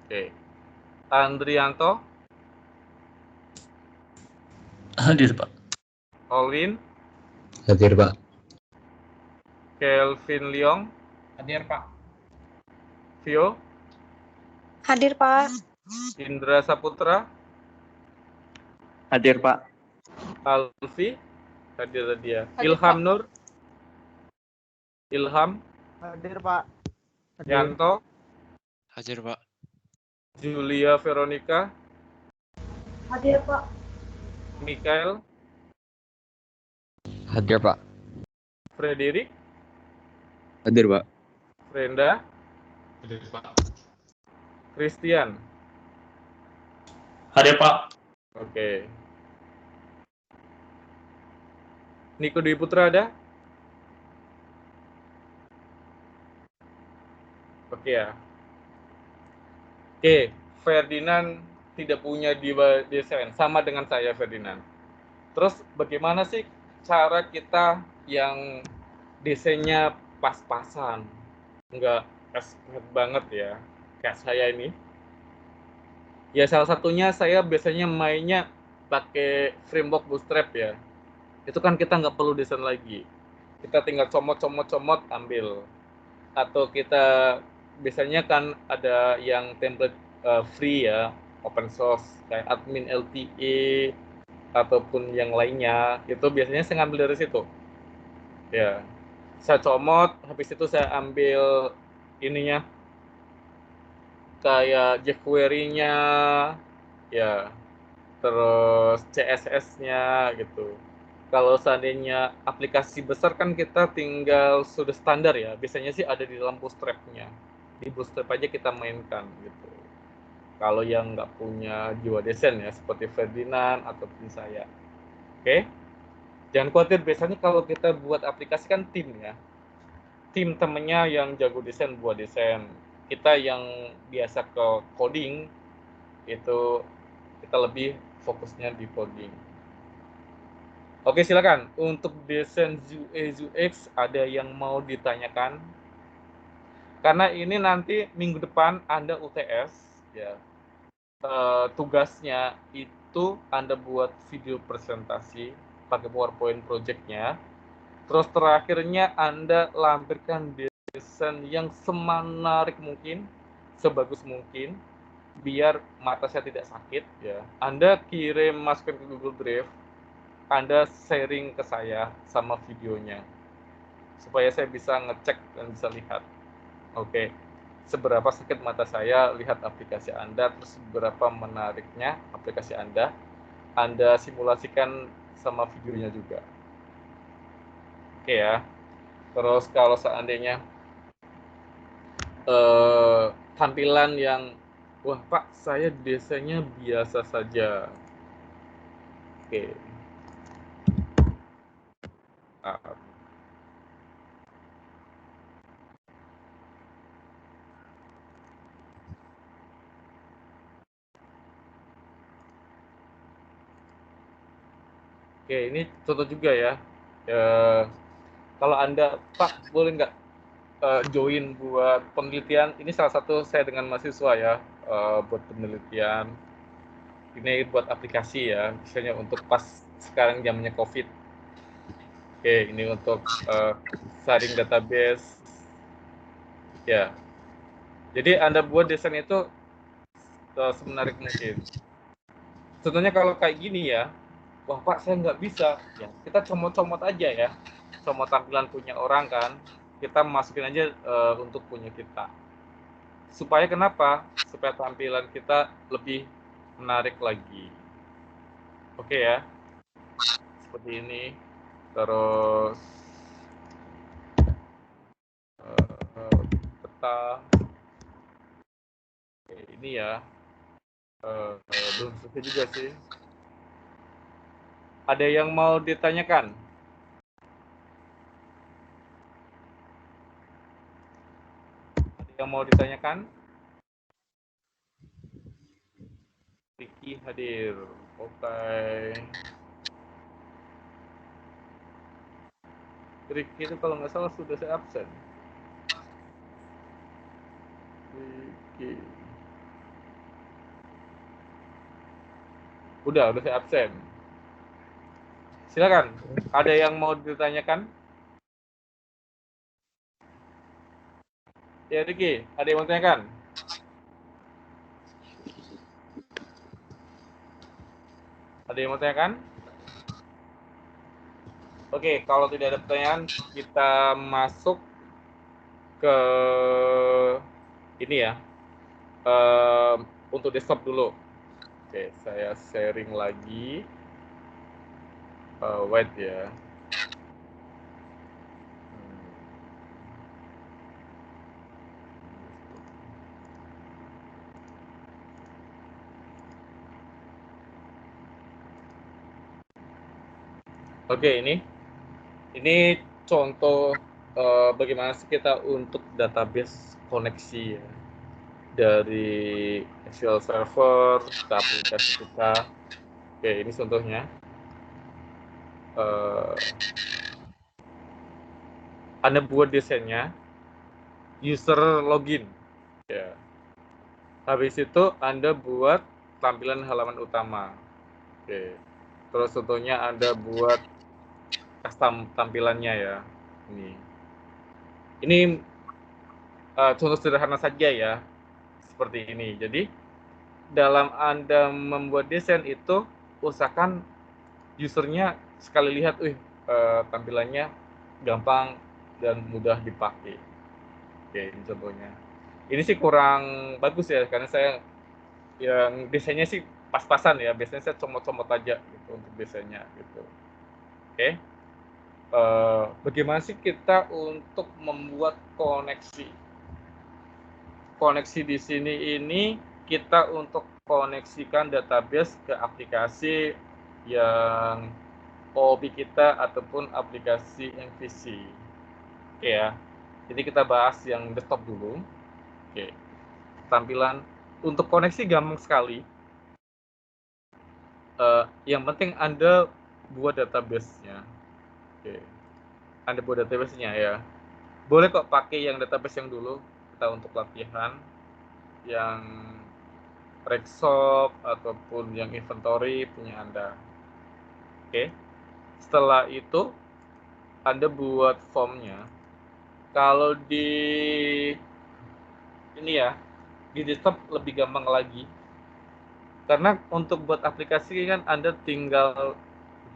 oke. Andrianto, Hadir, Pak. Olin, Hadir, Pak. Kelvin Leong, Hadir, Pak. Vio, Hadir, Pak. Indra Saputra, Hadir, Pak. Alfi, hadir dia. Hadir, Ilham Pak. Nur, Ilham, Hadir, Pak. Yanto, Hadir, Pak. Julia Veronica, Hadir, Pak. Mikael, Hadir, Pak. Frederick, Hadir, Pak. Brenda, Hadir, Pak. Christian. Hadir, Pak. Oke. Niko Dwi Putra ada? Oke ya. Oke, Ferdinand tidak punya jiwa desain, sama dengan saya Ferdinand. Terus bagaimana sih cara kita yang desainnya pas-pasan, nggak expert banget ya, kayak saya ini? Ya salah satunya saya biasanya mainnya pakai framework Bootstrap ya. Itu kan kita nggak perlu desain lagi. Kita tinggal comot, ambil. Atau kita biasanya kan ada yang template free ya, open source kayak admin LTE ataupun yang lainnya, itu biasanya saya ngambil dari situ. Ya, saya comot, habis itu saya ambil ininya kayak jQuery-nya, ya, terus CSS-nya gitu. Kalau seandainya aplikasi besar kan kita tinggal sudah standar ya, biasanya sih ada di dalam Bootstrap-nya. Di Bootstrap aja kita mainkan gitu. Kalau yang nggak punya jiwa desain ya, seperti Ferdinand ataupun saya. Oke? Jangan khawatir, biasanya kalau kita buat aplikasi kan tim ya. Tim temennya yang jago desain buat desain. Kita yang biasa ke coding, itu kita lebih fokusnya di coding. Oke, silakan. Untuk desain UI UX ada yang mau ditanyakan? Karena ini nanti minggu depan Anda UTS, ya. Tugasnya itu Anda buat video presentasi pakai PowerPoint project-nya. Terus terakhirnya Anda lampirkan desain yang semenarik mungkin, sebagus mungkin, biar mata saya tidak sakit, ya. Anda kirim masukkan ke Google Drive. Anda sharing ke saya sama videonya supaya saya bisa ngecek dan bisa lihat. Oke, seberapa sakit mata saya lihat aplikasi Anda, terus seberapa menariknya aplikasi Anda simulasikan sama videonya juga. Oke ya. Terus kalau seandainya tampilan yang wah Pak, saya desainnya biasa saja. Oke. Oke, ini contoh juga ya. Kalau Anda, Pak, boleh nggak join buat penelitian? Ini salah satu saya dengan mahasiswa ya, buat penelitian. Ini buat aplikasi ya, misalnya untuk pas sekarang zamannya COVID. Oke, ini untuk sharing database. Ya, jadi Anda buat desain itu semenarik mungkin. Contohnya kalau kayak gini ya, wah Pak saya nggak bisa, ya kita comot-comot aja ya, comot tampilan punya orang kan, kita masukin aja untuk punya kita. Supaya kenapa? Supaya tampilan kita lebih menarik lagi. Oke ya, seperti ini. Terus peta. Oke, ini ya. Belum selesai juga sih. Ada yang mau ditanyakan? Ada yang mau ditanyakan? Ricky hadir. Oke. Ricky itu kalau nggak salah sudah saya absen. Ricky. Udah saya absen. Silakan. Ada yang mau ditanyakan? Ya Ricky, ada yang mau ditanyakan? Ada yang mau ditanyakan? Oke, kalau tidak ada pertanyaan, kita masuk ke ini ya. Untuk desktop dulu. Oke, saya sharing lagi. Wait ya. Oke, ini contoh bagaimana sih kita untuk database koneksi ya, dari SQL Server ke aplikasi kita. Oke, ini contohnya. Anda buat desainnya, user login. Ya. Habis itu Anda buat tampilan halaman utama. Oke. Terus contohnya Anda buat custom tampilannya ya. Ini contoh sederhana saja ya, seperti ini. Jadi dalam Anda membuat desain itu usahakan usernya sekali lihat, tampilannya gampang dan mudah dipakai. Oke, ini contohnya. Ini sih kurang bagus ya, karena saya yang desainnya sih pas-pasan ya. Biasanya saya comot-comot aja gitu untuk desainnya gitu. Oke. Bagaimana sih kita untuk membuat koneksi? Koneksi di sini ini kita untuk koneksikan database ke aplikasi yang OOP kita ataupun aplikasi MVC. Oke ya. Jadi kita bahas yang desktop dulu. Oke. Tampilan untuk koneksi gampang sekali. Yang penting Anda buat database-nya. Oke. Anda buat database-nya ya. Boleh kok pakai yang database yang dulu kita untuk latihan, yang Rexop ataupun yang inventory punya Anda. Oke. Setelah itu Anda buat formnya. Kalau di ini ya, di desktop lebih gampang lagi. Karena untuk buat aplikasi kan Anda tinggal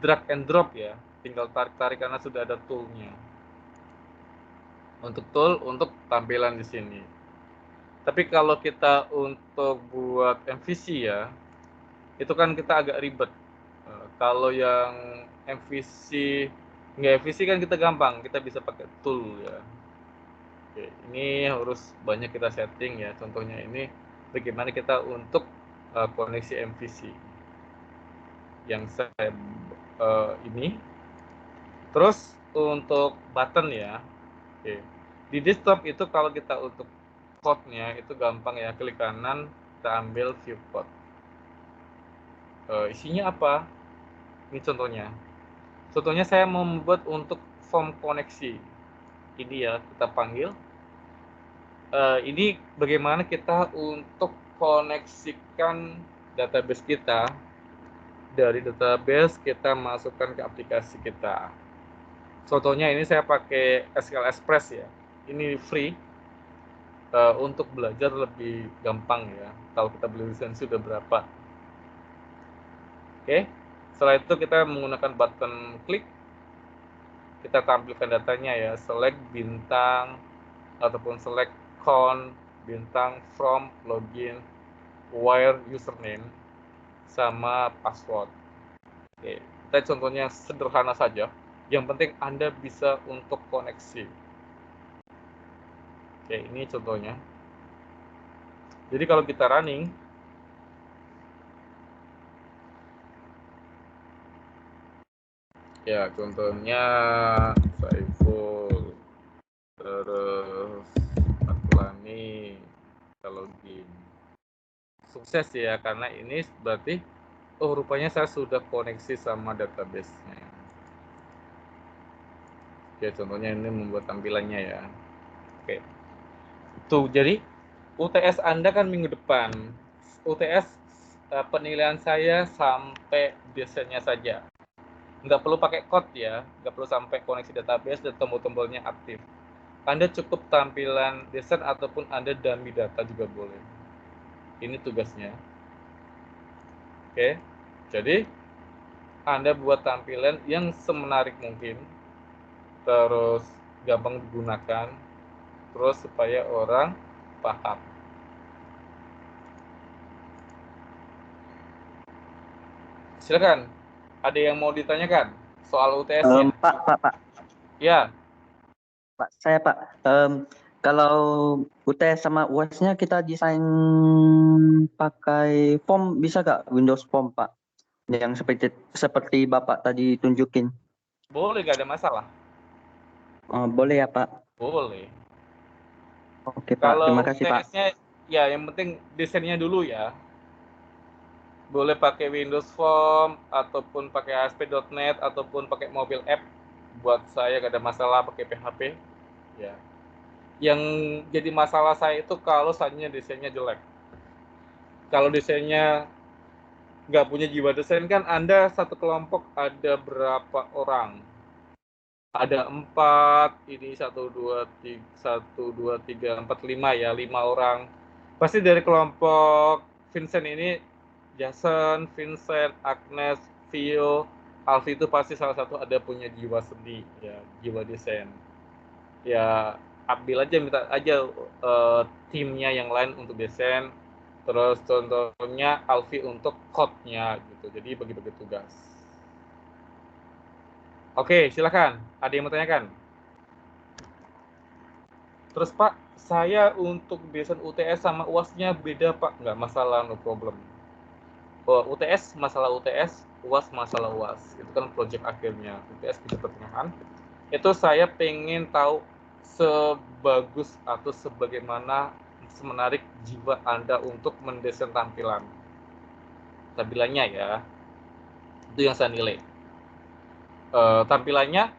drag and drop ya, tinggal tarik-tarik karena sudah ada tool-nya. Untuk tool untuk tampilan di sini. Tapi kalau kita untuk buat MVC ya, itu kan kita agak ribet. Kalau yang MVC nggak MVC kan kita gampang, kita bisa pakai tool ya. Oke, ini harus banyak kita setting ya. Contohnya ini bagaimana kita untuk koneksi MVC yang saya ini. Terus untuk button ya. Oke. Di desktop itu kalau kita untuk code-nya itu gampang ya, klik kanan, kita ambil view code. Isinya apa? Ini contohnya. Contohnya saya mau membuat untuk form koneksi. Ini ya, kita panggil. Ini bagaimana kita untuk koneksikan database kita. Dari database kita masukkan ke aplikasi kita. Contohnya ini saya pakai SQL Express ya. Ini free. Untuk belajar lebih gampang ya. Kalau kita beli lisensi sudah berapa. Oke. Setelah itu kita menggunakan button klik. Kita tampilkan datanya ya. Select bintang ataupun select count, bintang, from, login, where, username, sama password. Oke, kita contohnya sederhana saja. Yang penting Anda bisa untuk koneksi. Oke, ini contohnya. Jadi kalau kita running, ya contohnya Saiful, terus Akulani, kita login. Sukses ya, karena ini berarti rupanya saya sudah koneksi sama database-nya. Ya contohnya ini membuat tampilannya ya. Oke. Tuh, jadi UTS Anda kan minggu depan. UTS penilaian saya sampai desainnya saja. Nggak perlu pakai code ya, nggak perlu sampai koneksi database dan tombol-tombolnya aktif. Anda cukup tampilan desain ataupun Anda dummy data juga boleh. Ini tugasnya. Oke, jadi Anda buat tampilan yang semenarik mungkin, terus gampang digunakan, terus supaya orang paham. Silakan, ada yang mau ditanyakan soal UTS-nya? Pak. Ya. Pak, saya Pak. Kalau UTS sama UAS-nya kita desain pakai form, bisa nggak Windows Form, Pak? Yang seperti Bapak tadi tunjukin. Boleh, nggak ada masalah. Boleh ya, Pak? Boleh. Oke, Pak. Terima kasih, Pak. UTS-nya, ya yang penting desainnya dulu ya. Boleh pakai Windows Form, ataupun pakai ASP.NET, ataupun pakai mobile app. Buat saya nggak ada masalah pakai PHP. Ya. Yang jadi masalah saya itu kalau saatnya desainnya jelek. Kalau desainnya nggak punya jiwa desain kan Anda satu kelompok ada berapa orang? Ada 4, ini 1, 2, 3, 4, 5 ya, 5 orang. Pasti dari kelompok Vincent ini, Jason, Vincent, Agnes, Vio, Alfi itu pasti salah satu ada punya jiwa seni, ya, jiwa desain. Ya, ambil aja, minta aja timnya yang lain untuk desain, terus contohnya Alfi untuk code-nya gitu. Jadi bagi-bagi tugas. Oke, silakan. Ada yang mau tanyakan? Terus Pak, saya untuk desain UTS sama UAS-nya beda Pak. Nggak masalah, no problem. UTS masalah UTS, UAS masalah UAS. Itu kan project akhirnya. UTS bisa pertengahan. Itu saya pengen tahu sebagus atau sebagaimana semenarik jiwa Anda untuk mendesain tampilan. Tampilannya ya. Itu yang saya nilai. Tampilannya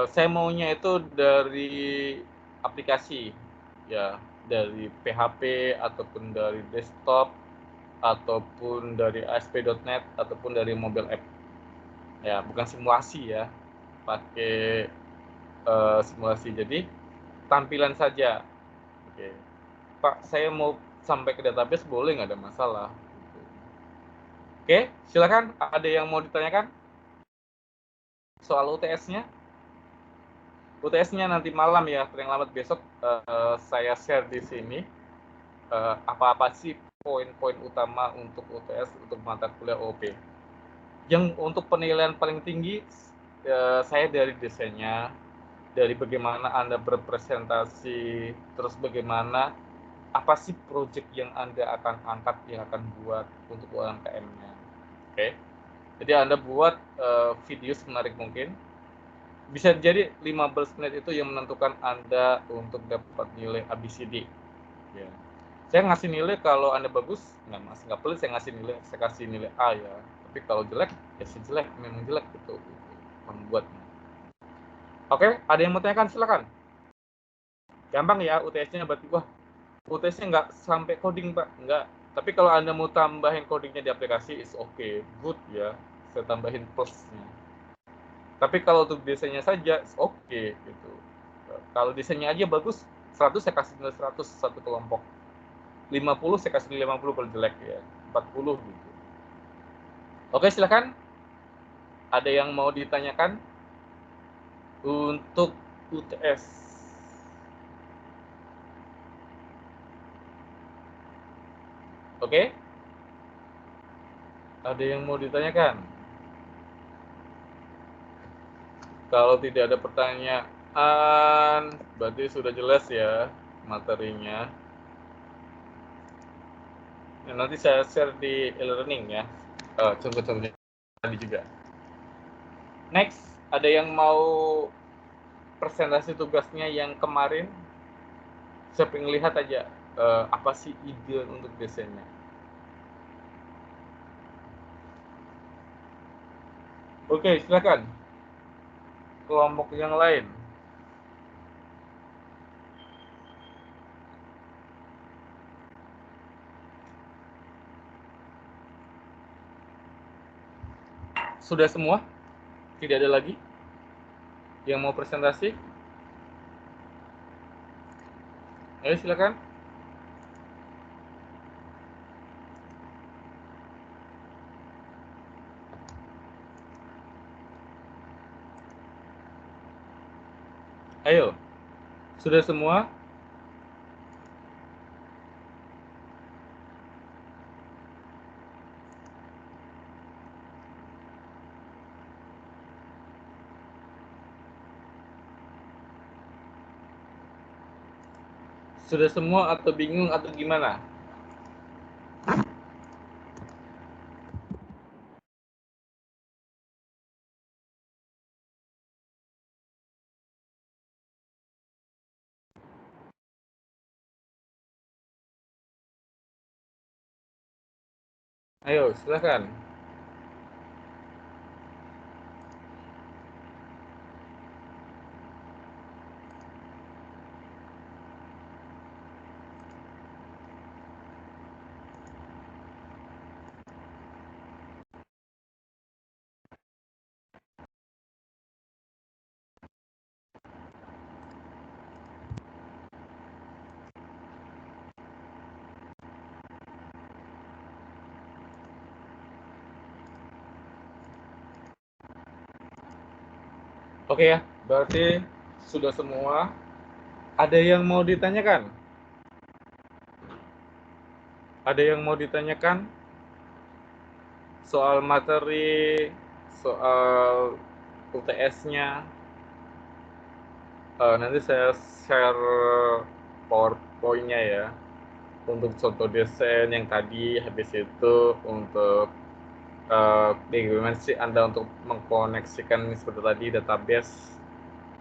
saya maunya itu dari aplikasi ya, dari PHP ataupun dari desktop ataupun dari ASP.NET ataupun dari mobile app ya, bukan simulasi ya, pakai simulasi. Jadi tampilan saja. Oke Pak, saya mau sampai ke database boleh, nggak ada masalah. Oke, silakan, ada yang mau ditanyakan soal UTS-nya? UTS-nya nanti malam ya, paling lambat besok saya share di sini apa-apa sih poin-poin utama untuk UTS untuk mata kuliah OP. Yang untuk penilaian paling tinggi saya dari desainnya, dari bagaimana Anda berpresentasi, terus bagaimana apa sih project yang Anda akan angkat, yang akan buat untuk UMKM-nya. Oke. Jadi Anda buat video semenarik mungkin. Bisa jadi 15 menit itu yang menentukan Anda untuk dapat nilai ABCD. Ya. Saya ngasih nilai kalau Anda bagus, nggak perlu saya ngasih nilai, saya kasih nilai A ya. Tapi kalau jelek, ya jelek, memang jelek gitu membuatnya. Oke, ada yang mau tanyakan silakan. Gampang ya UTS-nya, berarti wah UTS-nya nggak sampai coding Pak, nggak. Tapi kalau Anda mau tambahin codingnya di aplikasi, is okay, good ya. Saya tambahin plusnya. Tapi kalau untuk desainnya saja, oke gitu. Kalau desainnya aja bagus, 100 saya kasih nilai 100 satu kelompok. 50 saya kasih nilai 50 kalau jelek ya. 40 gitu. Oke, silakan. Ada yang mau ditanyakan untuk UTS? Oke? Ada yang mau ditanyakan? Kalau tidak ada pertanyaan, berarti sudah jelas ya materinya. Nah, nanti saya share di e-learning ya, contoh-contohnya tadi juga. Next, ada yang mau presentasi tugasnya yang kemarin? Saya pengen lihat aja apa sih ide untuk desainnya. Oke, silakan. kelompok yang lain? Sudah semua? Tidak ada lagi yang mau presentasi? Ayo silakan. Ayo, sudah semua? Sudah semua atau bingung atau gimana? Ayo, silakan. Oke ya, berarti sudah semua. Ada yang mau ditanyakan? Ada yang mau ditanyakan? Soal materi, soal UTS-nya. Nanti saya share PowerPoint-nya ya. Untuk contoh desain yang tadi, habis itu untuk bagaimana sih Anda untuk mengkoneksikan seperti tadi database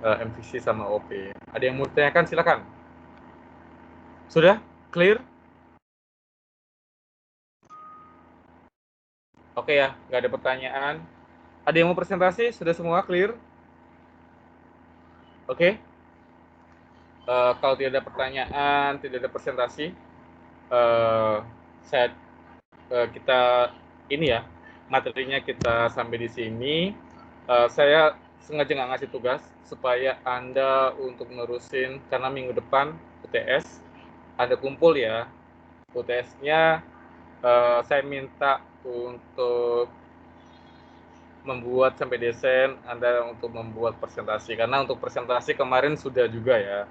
MVC sama OP. Ada yang mau ditanyakan? Silakan. Sudah? Clear? Oke ya, nggak ada pertanyaan. Ada yang mau presentasi? Sudah semua clear? Oke. Kalau tidak ada pertanyaan, tidak ada presentasi, kita ini ya, materinya kita sampai di sini. Saya sengaja nggak ngasih tugas supaya Anda untuk nerusin, karena minggu depan UTS Anda kumpul ya. UTS-nya saya minta untuk membuat sampai desain, Anda untuk membuat presentasi, karena untuk presentasi kemarin sudah juga ya.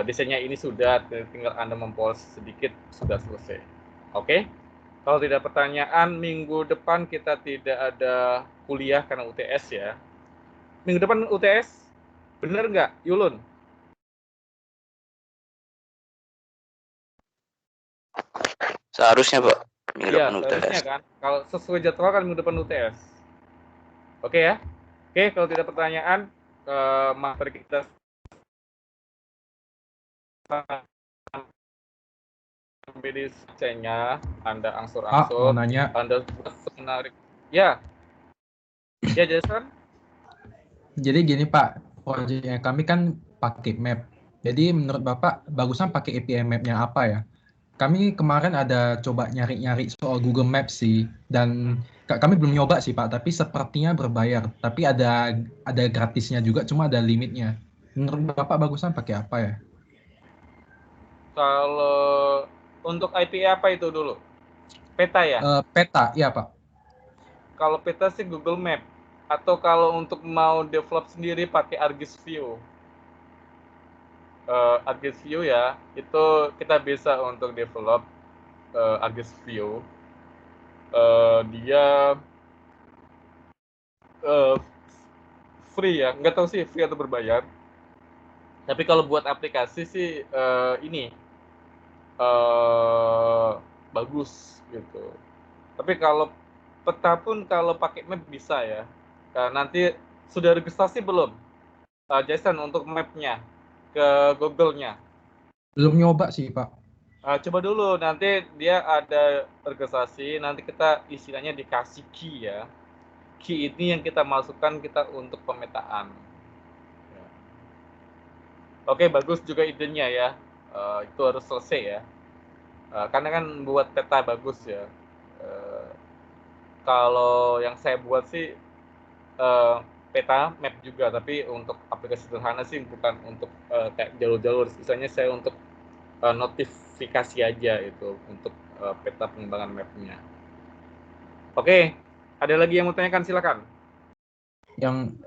Desainnya ini sudah, tinggal Anda mempoles sedikit, sudah selesai. Oke? Kalau tidak pertanyaan, minggu depan kita tidak ada kuliah karena UTS ya. Minggu depan UTS, bener nggak, Yulun? Seharusnya, Pak. Minggu Iya, depan seharusnya UTS. kan. Kalau sesuai jadwal kan minggu depan UTS. Oke ya? Oke, kalau tidak pertanyaan, materi kita sampai di selesainya, Anda angsur-angsur, mau nanya. Anda buat menarik. Ya. Ya, Jason? Jadi gini Pak, proyeknya kami kan pakai map. Jadi menurut Bapak, bagusan pakai API map-nya apa ya? Kami kemarin ada coba nyari-nyari soal Google Maps sih, dan kami belum nyoba sih Pak, tapi sepertinya berbayar. Tapi ada gratisnya juga, cuma ada limitnya. Menurut Bapak bagusan pakai apa ya? Kalau untuk IP apa itu dulu? Peta ya? Peta, iya Pak. Kalau peta sih Google Map. Atau kalau untuk mau develop sendiri pakai ArcGIS-View. ArcGIS-View ya, itu kita bisa untuk develop ArcGIS-View. Dia free ya, nggak tahu sih free atau berbayar. Tapi kalau buat aplikasi sih ini bagus gitu. Tapi kalau peta pun kalau pakai map bisa ya. Nanti sudah registrasi belum, Jason, untuk mapnya ke Google-nya? Belum nyoba sih Pak. Coba dulu, nanti dia ada registrasi, nanti kita istilahnya dikasih key ya. Key ini yang kita masukkan kita untuk pemetaan. Oke, bagus juga idenya ya. Itu harus selesai ya. Karena kan buat peta bagus ya. Kalau yang saya buat sih peta map juga, tapi untuk aplikasi sederhana sih, bukan untuk kayak jalur-jalur. Misalnya saya untuk notifikasi aja itu untuk peta pengembangan mapnya. Oke, ada lagi yang mau tanyakan, silakan.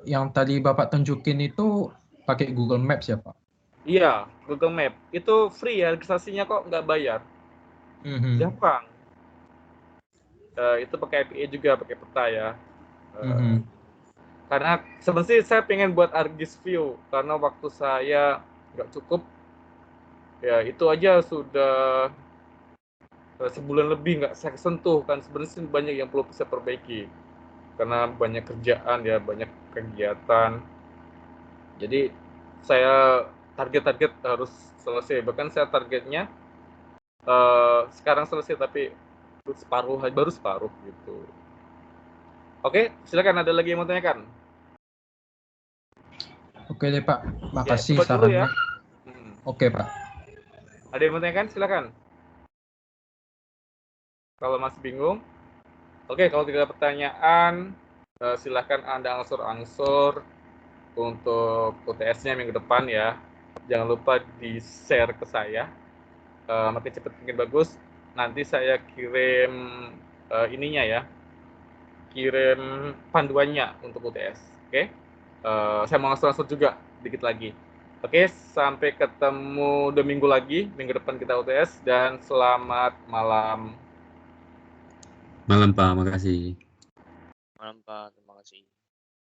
Yang tadi Bapak tunjukin itu pakai Google Maps ya, Pak? Iya, Google Map. Itu free ya, registrasinya kok nggak bayar. Gampang. Itu pakai API juga, pakai peta ya. Karena sebenarnya saya pengen buat ArcGIS View, karena waktu saya nggak cukup. Ya, itu aja sudah sebulan lebih nggak saya sentuh, kan sebenarnya banyak yang perlu bisa perbaiki. Karena banyak kerjaan ya, banyak kegiatan. Jadi saya target harus selesai. Bahkan saya targetnya sekarang selesai, tapi baru separuh gitu. Oke, silakan, ada lagi yang mau tanyakan? Oke deh Pak, makasih Ya, coba dulu ya. sarannya. Oke Pak. Ada yang mau tanyakan? Silakan. Kalau masih bingung. Oke, kalau tidak ada pertanyaan, silakan Anda angsur-angsur untuk UTS-nya minggu depan ya. Jangan lupa di-share ke saya. Makin cepat makin bagus. Nanti saya kirim ininya ya. Kirim panduannya untuk UTS. Oke? Saya mau angsur-angsur juga dikit lagi. Oke, sampai ketemu 2 minggu lagi. Minggu depan kita UTS, dan selamat malam. Malam Pak, makasih. Malam Pak, terima kasih.